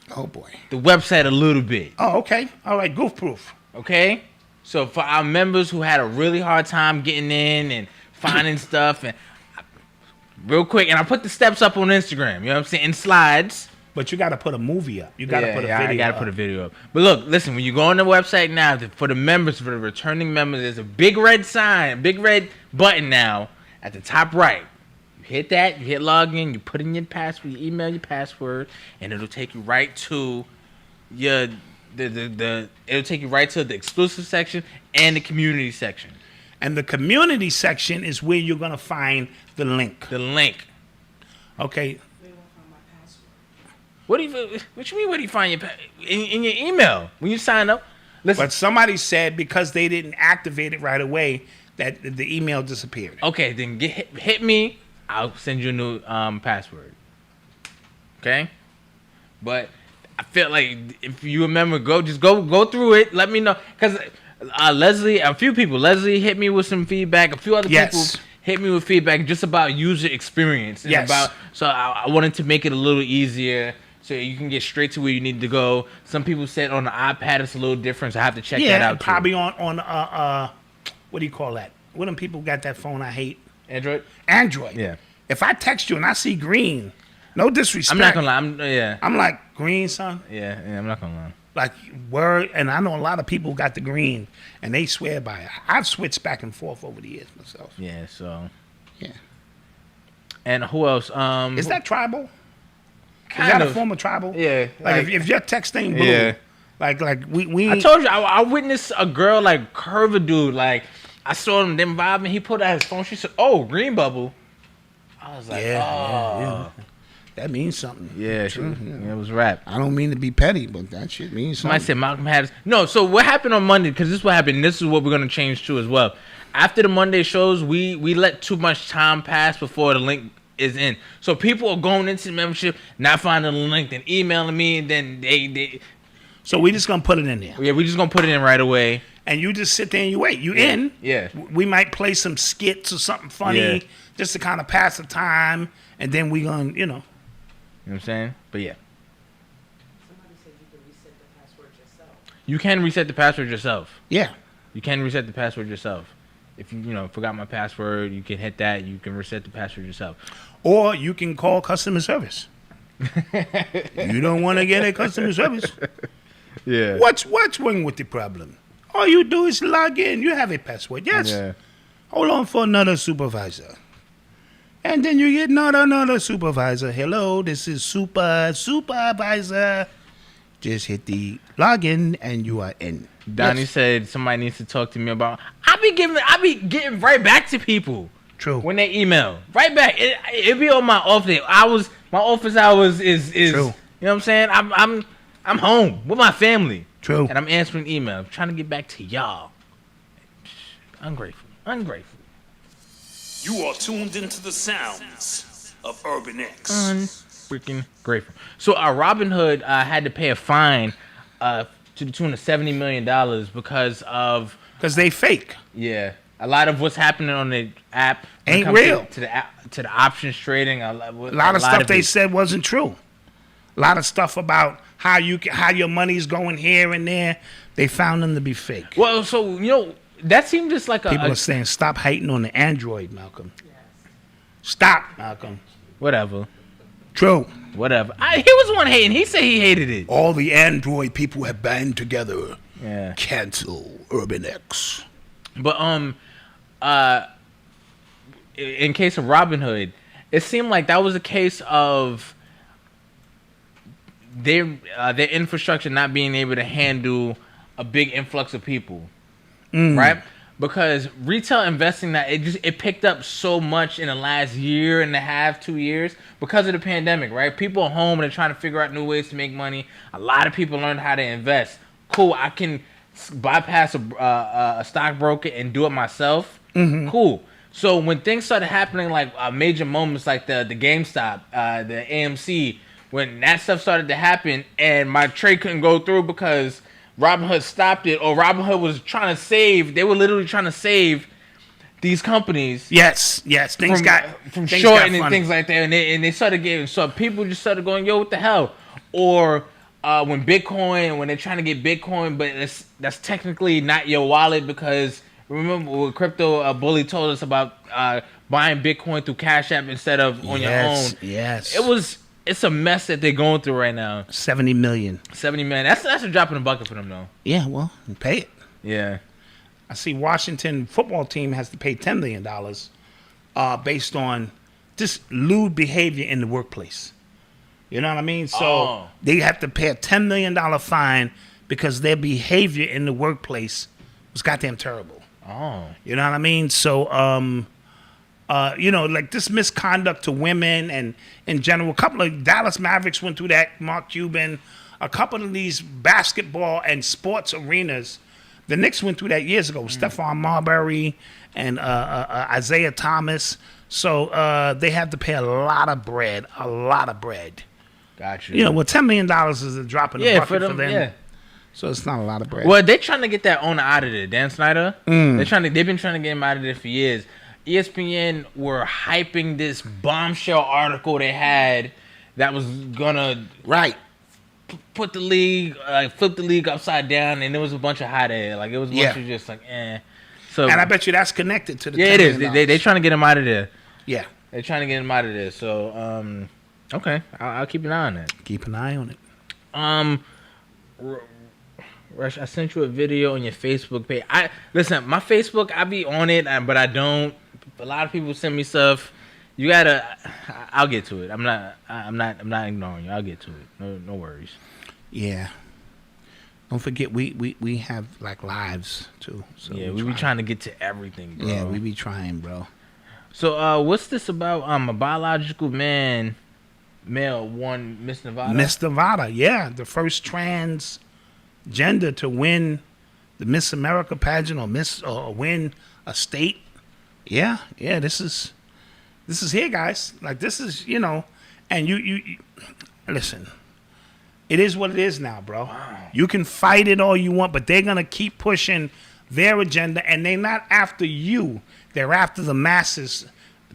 the website a little bit. Oh, okay. All right, goof proof. Okay? So for our members who had a really hard time getting in and finding stuff, and real quick, and I put the steps up on Instagram, you know what I'm saying, in slides. But you got to put a movie up. You got to put a video up. I got to put a video up. But look, listen, when you go on the website now, for the members, for the returning members, there's a big red sign, big red button now at the top right. You hit that, you hit login, you put in your password, you email your password, and it'll take you right to your it'll take you right to the exclusive section and the community section. And the community section is where you're going to find the link. The link. Okay. What do you mean? Where do you find your in your email when you sign up? Listen. But somebody said because they didn't activate it right away that the email disappeared. Okay, then hit me. I'll send you a new password. Okay, but I feel like if you remember, go through it. Let me know, because Leslie, a few people, Leslie hit me with some feedback. A few other people hit me with feedback just about user experience. And so I wanted to make it a little easier, so you can get straight to where you need to go. Some people said on the iPad it's a little different, so I have to check that out. Probably too. on what do you call that? What them people got that phone I hate? Android. Yeah. If I text you and I see green, no disrespect. I'm not gonna lie. I'm like, green, son. Yeah. I'm not gonna lie. Like word, and I know a lot of people got the green and they swear by it. I've switched back and forth over the years myself. Yeah. So. Yeah. And who else? Is that tribal? Kind Is that of. a form of tribal? Yeah. Like if your text ain't blue. Yeah. Like we. I told you I witnessed a girl like curve a dude. Like I saw them vibing. He pulled out his phone. She said, "Oh, green bubble." I was like, yeah. That means something. Yeah, it was rap. I don't mean to be petty, but that shit means something. Somebody said Malcolm had no. So what happened on Monday? Because this is what happened. This is what we're gonna change to as well. After the Monday shows, we let too much time pass before the link is in. So people are going into the membership, not finding the link, then emailing me, and then they. So we just gonna put it in there. Yeah, we just gonna put it in right away. And you just sit there and you wait. You in. Yeah. We might play some skits or something funny just to kind of pass the time, and then we gonna, You know what I'm saying? But yeah. Somebody said you can reset the password yourself. You can reset the password yourself. Yeah. You can reset the password yourself. If you forgot my password, you can hit that. You can reset the password yourself. Or you can call customer service. You don't want to get a customer service. Yeah. What's wrong with the problem? All you do is log in. You have a password. Yes. Yeah. Hold on for another supervisor. And then you get another supervisor. Hello, this is supervisor. Just hit the login and you are in. Donnie said somebody needs to talk to me about. I be getting right back to people. True. When they email, right back. It be on my off day. My office hours is True. You know what I'm saying? I'm home with my family. True. And I'm answering email. I'm trying to get back to y'all. Ungrateful. You are tuned into the sounds of Urban X. Freaking grateful. So Robin Hood had to pay a fine to the tune of $70 million because they fake. Yeah. A lot of what's happening on the app ain't real. To the options trading. A lot of stuff they said wasn't true. A lot of stuff about how your money's going here and there, they found them to be fake. Well, so that seemed just like people are saying stop hating on the Android, Malcolm. Yes. Stop, Malcolm. Whatever. True. Whatever. He was the one hating. He said he hated it. All the Android people have band together. Yeah. Cancel Urban X. But in case of Robin Hood, it seemed like that was a case of their infrastructure not being able to handle a big influx of people, right? Because retail investing, that it picked up so much in the last year and a half, 2 years because of the pandemic, right? People are home and they're trying to figure out new ways to make money. A lot of people learned how to invest. Cool, I can bypass a stockbroker and do it myself. Mm-hmm. Cool. So when things started happening, like major moments like the GameStop, the AMC, when that stuff started to happen and my trade couldn't go through because Robinhood stopped it, or Robinhood was trying to save, they were literally trying to save these companies. Yes. Things got shorting and things like that, and they started getting, so people just started going, yo, what the hell? Or when they're trying to get Bitcoin, but that's technically not your wallet, because remember what Crypto Bully told us about buying Bitcoin through Cash App instead of on your own. Yes. It's a mess that they're going through right now. $70 million. That's a drop in the bucket for them, though. Yeah, well, pay it. Yeah. I see Washington football team has to pay $10 million based on just lewd behavior in the workplace. You know what I mean? So they have to pay a $10 million fine because their behavior in the workplace was goddamn terrible. Oh. You know what I mean? So, like this misconduct to women and in general, a couple of Dallas Mavericks went through that, Mark Cuban, a couple of these basketball and sports arenas. The Knicks went through that years ago. Stephon Marbury and Isaiah Thomas. So they have to pay a lot of bread. Gotcha. $10 million is a drop in the bucket for them. Yeah. So it's not a lot of bread. Well, they're trying to get that owner out of there, Dan Snyder. They've been trying to get him out of there for years. ESPN were hyping this bombshell article they had that was gonna flip the league upside down, and there was a bunch of hot air. Like it was a bunch of just like So, and I bet you that's connected to the it is. They trying to get him out of there. Yeah, they're trying to get him out of there. So okay, I'll keep an eye on that. Keep an eye on it. Rush, I sent you a video on your Facebook page. Listen, my Facebook, I be on it, but I don't. A lot of people send me stuff. You gotta. I'll get to it. I'm not ignoring you. I'll get to it. No worries. Yeah. Don't forget, we have like lives too. So yeah, we be trying to get to everything, bro. Yeah, we be trying, bro. So what's this about? A biological male won Miss Nevada. Miss Nevada, yeah, the first transgender to win the Miss America pageant or win a state. Yeah, this is here, guys. Like this is, and you listen. It is what it is now, bro. Wow. You can fight it all you want, but they're gonna keep pushing their agenda, and they're not after you. They're after the masses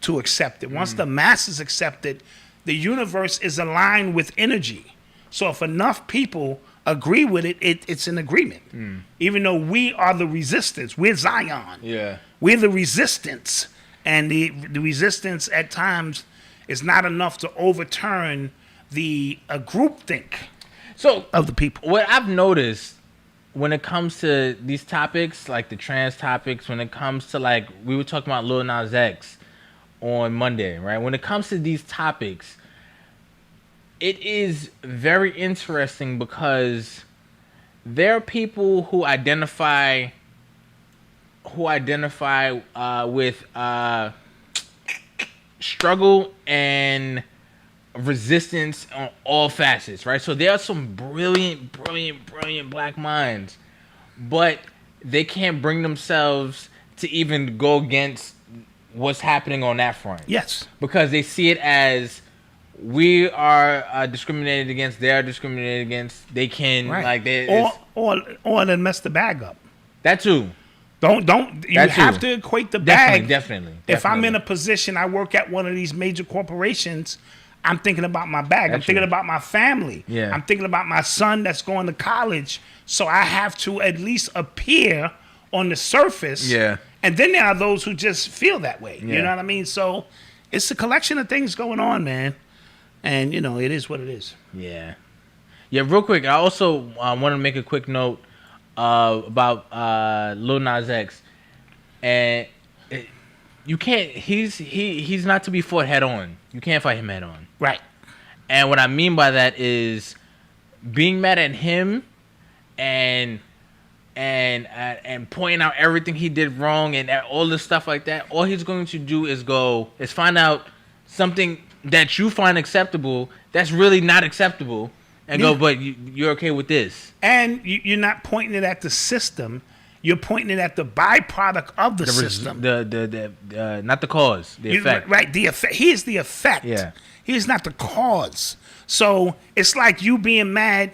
to accept it. Once the masses accept it, the universe is aligned with energy. So if enough people agree with it, it's an agreement. Even though we are the resistance, we're Zion. Yeah. We're the resistance, and the resistance at times is not enough to overturn the groupthink of the people. What I've noticed when it comes to these topics, like the trans topics, when it comes to like we were talking about Lil Nas X on Monday, right? When it comes to these topics, it is very interesting because there are people who identify with struggle and resistance on all facets, right? So there are some brilliant black minds, but they can't bring themselves to even go against what's happening on that front. Yes. Because they see it as we are discriminated against, they are discriminated against, they can, like, they... Or they mess the bag up. That too. You have to equate the bag. Definitely. If I'm in a position, I work at one of these major corporations, I'm thinking about my bag. I'm thinking about my family. Yeah. I'm thinking about my son that's going to college. So I have to at least appear on the surface. Yeah. And then there are those who just feel that way. Yeah. You know what I mean? So it's a collection of things going on, man. And, you know, it is what it is. Yeah. Yeah, real quick, I also want to make a quick note about Lil Nas X. And you can't, he's not to be fought head on. You can't fight him head on. Right. And what I mean by that is being mad at him and pointing out everything he did wrong and all this stuff like that. All he's going to do is find out something that you find acceptable that's really not acceptable, and go, but you're okay with this. And you're not pointing it at the system. You're pointing it at the byproduct of the system. Not the cause, the effect. Right, the effect. He is the effect. Yeah. He is not the cause. So it's like you being mad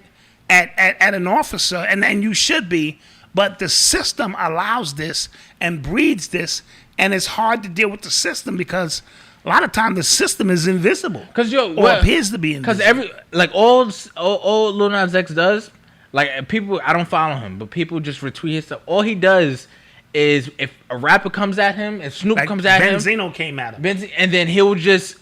at an officer, and you should be, but the system allows this and breeds this, and it's hard to deal with the system because a lot of times the system is invisible. Or appears to be invisible. Because all Lil Nas X does, like, people, I don't follow him, but people just retweet his stuff. All he does is, if a rapper comes at him, if Snoop comes at him. Benzino came at him. And then he'll just,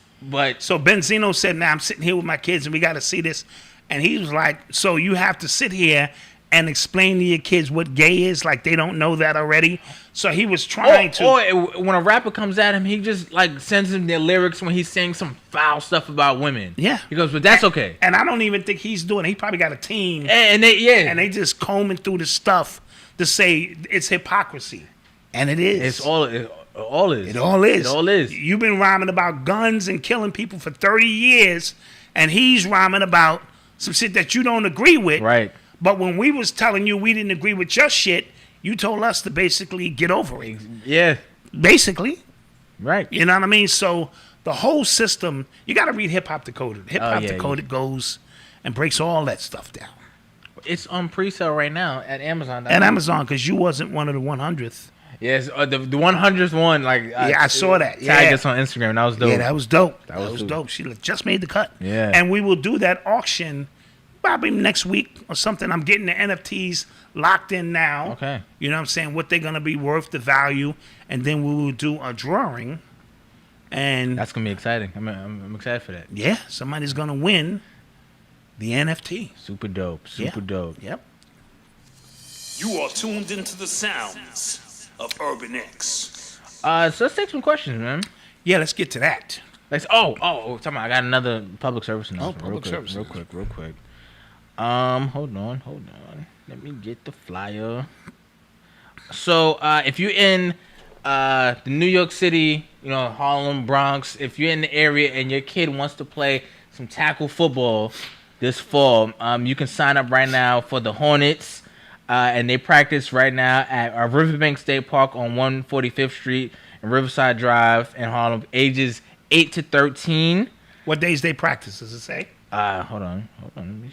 So Benzino said, now I'm sitting here with my kids and we got to see this. And he was like, so you have to sit here and explain to your kids what gay is, like they don't know that already. So he was trying to. Or when a rapper comes at him, he just like sends him their lyrics when he's saying some foul stuff about women. Yeah. He goes, but that's okay. And I don't even think he's doing it. He probably got a team. And they just combing through the stuff to say it's hypocrisy. And it is. It all is. It all is. It all is. You've been rhyming about guns and killing people for 30 years, and he's rhyming about some shit that you don't agree with. Right. But when we was telling you we didn't agree with your shit, you told us to basically get over it. Yeah. Basically. Right. You know what I mean? So the whole system, you got to read Hip Hop Decoded. Hip Hop Decoded goes and breaks all that stuff down. It's on pre-sale right now at Amazon. At Amazon, because you wasn't one of the 100th. Yes, the 100th one. Like, I saw that. Tag us on Instagram. That was dope. Yeah, that was dope. That was dope. She just made the cut. Yeah. And we will do that auction probably next week or something. I'm getting the NFTs locked in now. Okay. You know what I'm saying? What they're going to be worth, the value. And then we will do a drawing. And that's going to be exciting. I'm excited for that. Yeah. Somebody's going to win the NFT. Super dope. Super dope. Yep. You are tuned into the sounds of Urban X. So let's take some questions, man. Yeah, let's get to that. Tell me, I got another public service announcement. Real quick. Hold on. Let me get the flyer. So, if you're in the New York City, Harlem, Bronx, if you're in the area and your kid wants to play some tackle football this fall, you can sign up right now for the Hornets, and they practice right now at Riverbank State Park on 145th Street and Riverside Drive in Harlem, ages 8 to 13. What days they practice, does it say? Hold on. Let me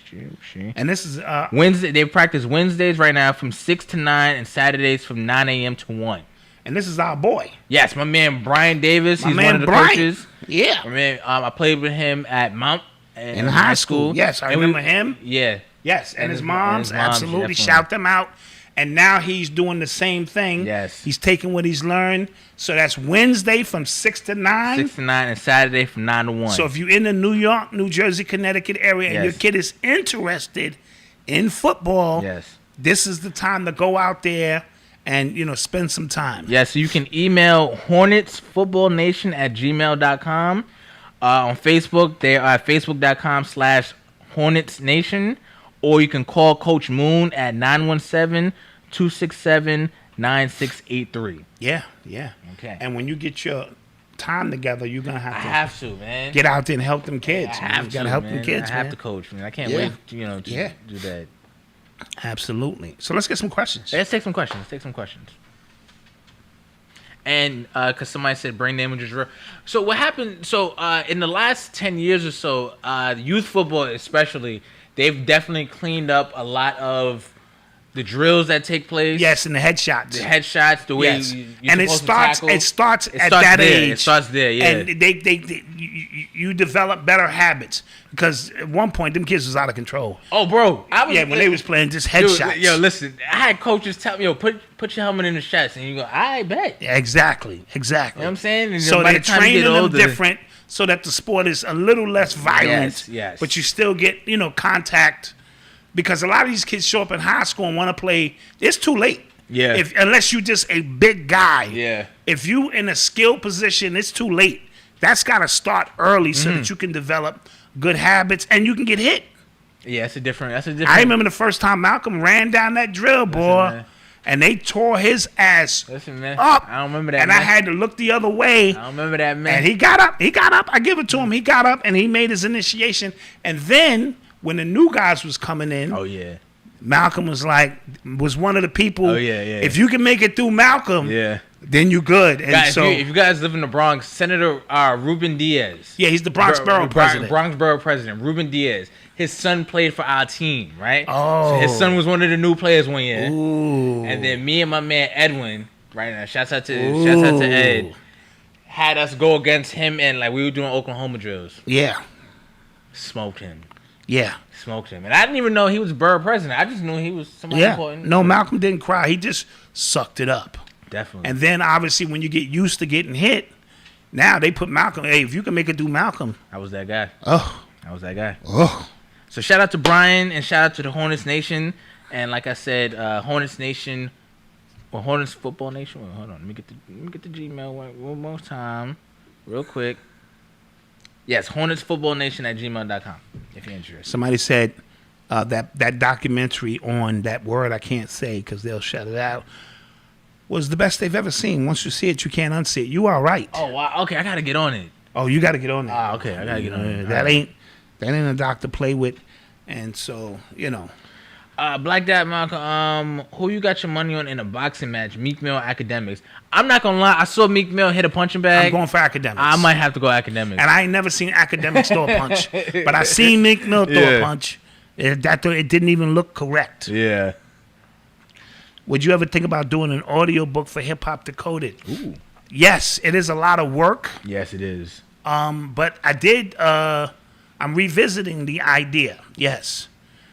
see. And this is Wednesday. They practice Wednesdays right now from 6 to 9 and Saturdays from 9 a.m. to 1. And this is our boy. Yes, my man Brian Davis. He's one of the coaches. Yeah. My man, I played with him at Mount in high school. Yes, I remember him. Yeah. Yes, and his moms. Absolutely. Definitely. Shout them out. And now he's doing the same thing. Yes. He's taking what he's learned. So that's Wednesday from 6 to 9. 6 to 9 and Saturday from 9 to 1. So if you're in the New York, New Jersey, Connecticut area and your kid is interested in football, this is the time to go out there and, spend some time. Yeah, so you can email hornetsfootballnation@gmail.com. On Facebook, they are at facebook.com/hornetsnation. Or you can call Coach Moon at 917-267-9683. Yeah. Okay. And when you get your time together, you're gonna have I to. have to, man. Get out there and help them kids. I have You gotta help them kids. I have man. to coach, man. I can't wait, to do that. Absolutely. So let's get some questions. Let's take some questions. And because somebody said brain damage is real. So what happened? So in the last 10 years or so, youth football especially, they've definitely cleaned up a lot of the drills that take place. Yes, and the headshots. The way yes. you're and it supposed starts. to tackle. It starts at that there. age. It starts there. Yeah. And you develop better habits because at one point them kids was out of control. Oh, bro, when they was playing just headshots. Yo, listen, I had coaches tell me, put your helmet in the chest, and you go, I bet. Yeah, exactly. You know what I'm saying? And So by they're the time you training get them older, different so that the sport is a little less violent. Yes. But you still get contact. Because a lot of these kids show up in high school and want to play. It's too late. Yeah. Unless you just a big guy. Yeah. If you in a skill position, it's too late. That's got to start early so that you can develop good habits and you can get hit. Yeah, that's a different. I remember the first time Malcolm ran down that drill, boy, and they tore his ass man. up. I don't remember that. And I had to look the other way. I don't remember that, man. And he got up. I give it to him. He got up and he made his initiation. And then when the new guys was coming in, Malcolm was one of the people. Oh yeah. If you can make it through Malcolm, then you good. And guys, so if you guys live in the Bronx, Senator Ruben Diaz. Yeah, he's the Bronx Borough president. Bronx Borough president, Ruben Diaz. His son played for our team, right? Oh. So his son was one of the new players one year. Ooh. And then me and my man Edwin, right now, shouts out to Ed, had us go against him and we were doing Oklahoma drills. Yeah. Smoked him. Yeah. Smoked him. And I didn't even know he was borough president. I just knew he was somebody important. No, Malcolm didn't cry. He just sucked it up. Definitely. And then obviously when you get used to getting hit, now they put Malcolm. Hey, if you can make it do Malcolm. I was that guy. Oh. I was that guy. Oh. So shout out to Brian and shout out to the Hornets Nation. And like I said, Hornets Nation or Hornets Football Nation. Wait, hold on. Let me get the Gmail one more time. Real quick. Yes, HornetsFootballNation@gmail.com if you're interested. Somebody said that documentary on that word I can't say because they'll shut it out was the best they've ever seen. Once you see it, you can't unsee it. You are right. Oh, wow. Okay, I got to get on it. Oh, you got to get on it. Ah, okay, I got to get on it. That ain't a doc to play with. And so, Black Dot and Malcom, who you got your money on in a boxing match? Meek Mill, Academics. I'm not gonna lie, I saw Meek Mill hit a punching bag. I'm going for Academics. I might have to go Academics. And I ain't never seen Academics throw a punch, but I seen Meek Mill throw a punch. It didn't even look correct. Yeah. Would you ever think about doing an audio book for Hip Hop Decoded? Ooh. Yes, it is a lot of work. Yes, it is. But I did. I'm revisiting the idea. Yes.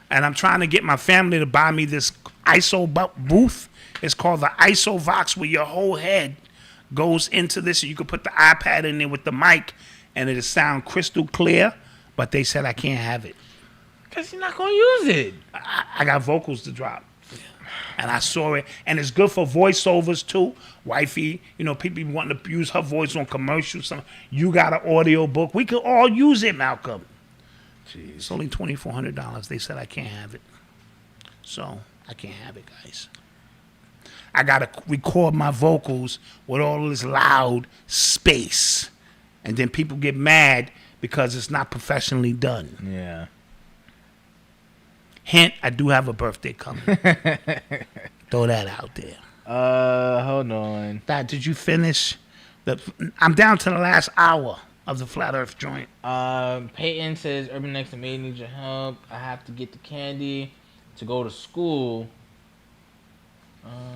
And I'm trying to get my family to buy me this ISO booth. It's called the ISO Vox, where your whole head goes into this. You could put the iPad in there with the mic, and it'll sound crystal clear. But they said I can't have it. Because you're not going to use it. I got vocals to drop. And I saw it. And it's good for voiceovers, too. Wifey, people wanting to use her voice on commercials. You got an audio book. We could all use it, Malcolm. Jeez. It's only $2,400. They said I can't have it. So, I can't have it, guys. I got to record my vocals with all this loud space. And then people get mad because it's not professionally done. Yeah. Hint, I do have a birthday coming. Throw that out there. Hold on. Dad, did you finish? I'm down to the last hour of the Flat Earth joint. Peyton says, Urban X and May need your help. I have to get the candy to go to school.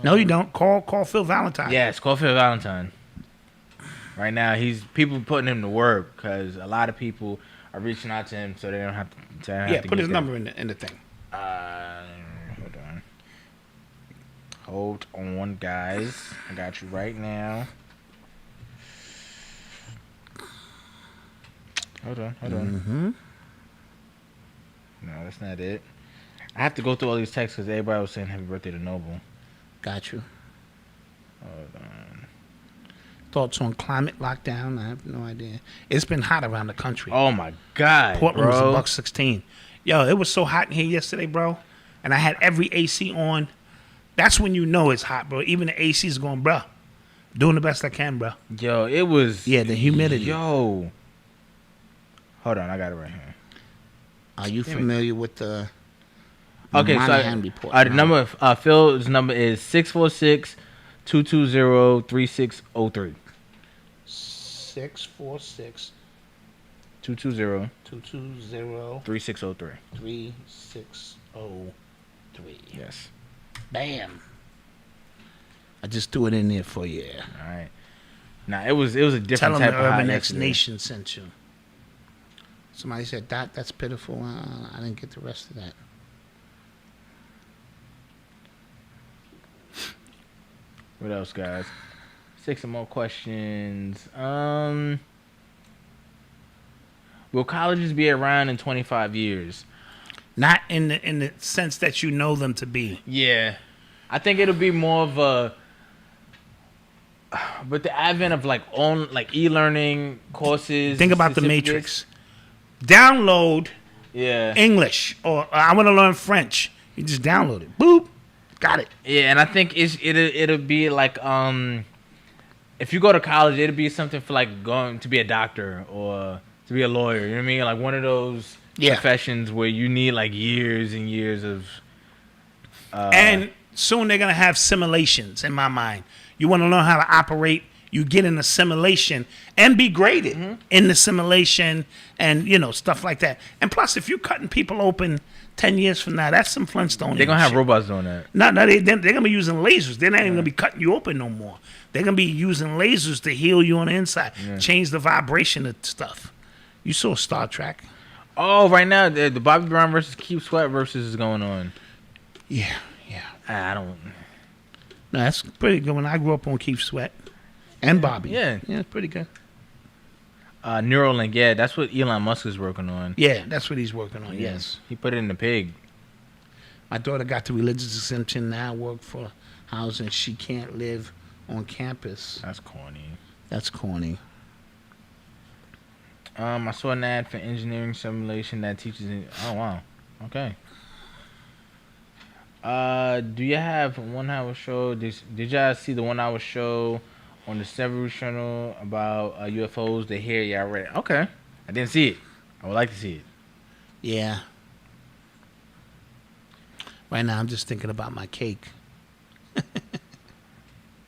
No, you don't. Call Phil Valentine. Yes, call Phil Valentine. Right now, people putting him to work because a lot of people are reaching out to him so they don't have to. Put his number in the thing. Hold on, guys. I got you right now. Hold on. Mm-hmm. No, that's not it. I have to go through all these texts because everybody was saying happy birthday to Noble. Got you. Hold on. Thoughts on climate lockdown? I have no idea. It's been hot around the country. Oh, my God, Portland bro. was $116. Yo, it was so hot in here yesterday, bro. And I had every AC on. That's when you know it's hot, bro. Even the AC is going, bro. Doing the best I can, bro. Yo, it was. Yeah, the humidity. Yo. Hold on, I got it right here. Are you familiar with the Okay, Monahan report? The number, Phil's number is 646-220-3603. 646 220 220 3603. 3603. Yes. Bam. I just threw it in there for you. All right. Now it was a different Tell them type the of high Urban X yesterday. Nation sent you. Somebody said that's pitiful. I didn't get the rest of that. What else, guys? 6 more questions. Will colleges be around in 25 years? Not in the sense that you know them to be. Yeah. I think it'll be more of a, with the advent of like e-learning courses. Think about the Matrix. Download English, or I want to learn French. You just download it. Boop. Got it. Yeah, and I think it'll be like if you go to college, it'll be something for like going to be a doctor or to be a lawyer. You know what I mean? Like one of those professions where you need like years and years of. And soon they're gonna have simulations. In my mind, you want to learn how to operate. You get in a simulation and be graded in the simulation, and stuff like that. And plus, if you're cutting people open 10 years from now, that's some Flintstone. They're gonna have robots doing that. No, they're gonna be using lasers. They're not even gonna be cutting you open no more. They're gonna be using lasers to heal you on the inside, change the vibration of stuff. You saw Star Trek. Oh, right now the Bobby Brown versus Keith Sweat versus is going on. Yeah. I don't. No, that's pretty good. When I grew up on Keith Sweat and Bobby. Yeah, it's pretty good. Neuralink, that's what Elon Musk is working on. Yeah, that's what he's working on. Yes, he put it in the pig. My daughter got the religious exemption now. Work for housing. She can't live on campus. That's corny. I saw an ad for engineering simulation that teaches. Oh wow. Okay. Do you have a 1 hour show? Did y'all see the 1 hour show on the Discovery Channel about UFOs? They hear y'all read it. Okay. I didn't see it. I would like to see it. Yeah. Right now, I'm just thinking about my cake.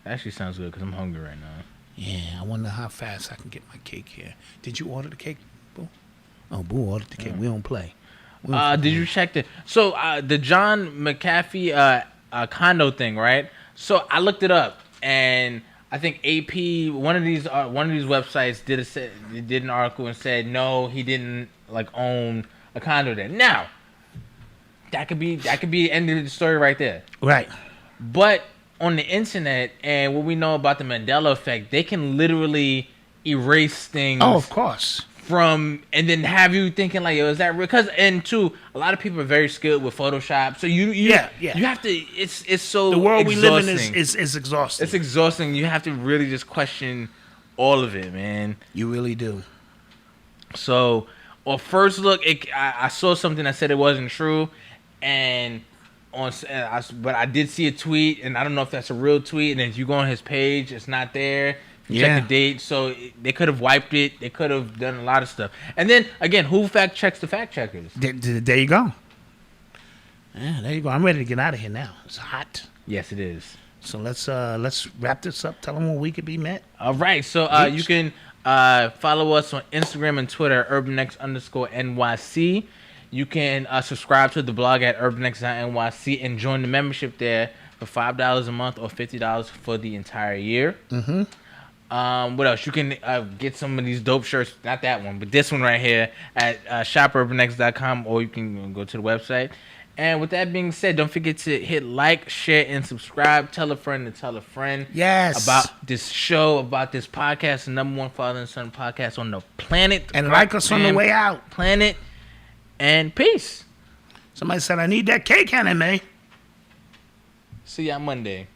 Actually sounds good because I'm hungry right now. Yeah, I wonder how fast I can get my cake here. Did you order the cake, Boo? Oh, Boo ordered the cake. We don't play. Did you check the John McAfee condo thing, right? So I looked it up, and I think AP, one of these websites did an article and said no, he didn't own a condo there. Now that could be the end of the story right there. Right. But on the internet and what we know about the Mandela effect, they can literally erase things. Oh, of course. And then have you thinking yo, is that real? Because and two, a lot of people are very skilled with Photoshop, so you have to. It's so the world exhausting. we live in is exhausting. It's exhausting. You have to really just question all of it, man. You really do. So, on first look, I saw something that said it wasn't true, but I did see a tweet, and I don't know if that's a real tweet. And if you go on his page, it's not there. Check the date, so they could have wiped it. They could have done a lot of stuff. And then again, who fact checks the fact checkers? There you go. Yeah, there you go. I'm ready to get out of here now. It's hot. Yes, it is. So let's wrap this up. Tell them where we could be met. All right. So you can follow us on Instagram and Twitter, urbanx_NYC. You can subscribe to the blog at urbanx.nyc and join the membership there for $5 a month or $50 for the entire year. Mm-hmm. What else? You can get some of these dope shirts, not that one, but this one right here at shopurbanx.com, or you can go to the website. And with that being said, don't forget to hit like, share, and subscribe. Tell a friend to tell a friend about this show, about this podcast, the #1 father and son podcast on the planet. And like us on the way out. Planet. And peace. Somebody said, I need that cake, anime. See y'all Monday.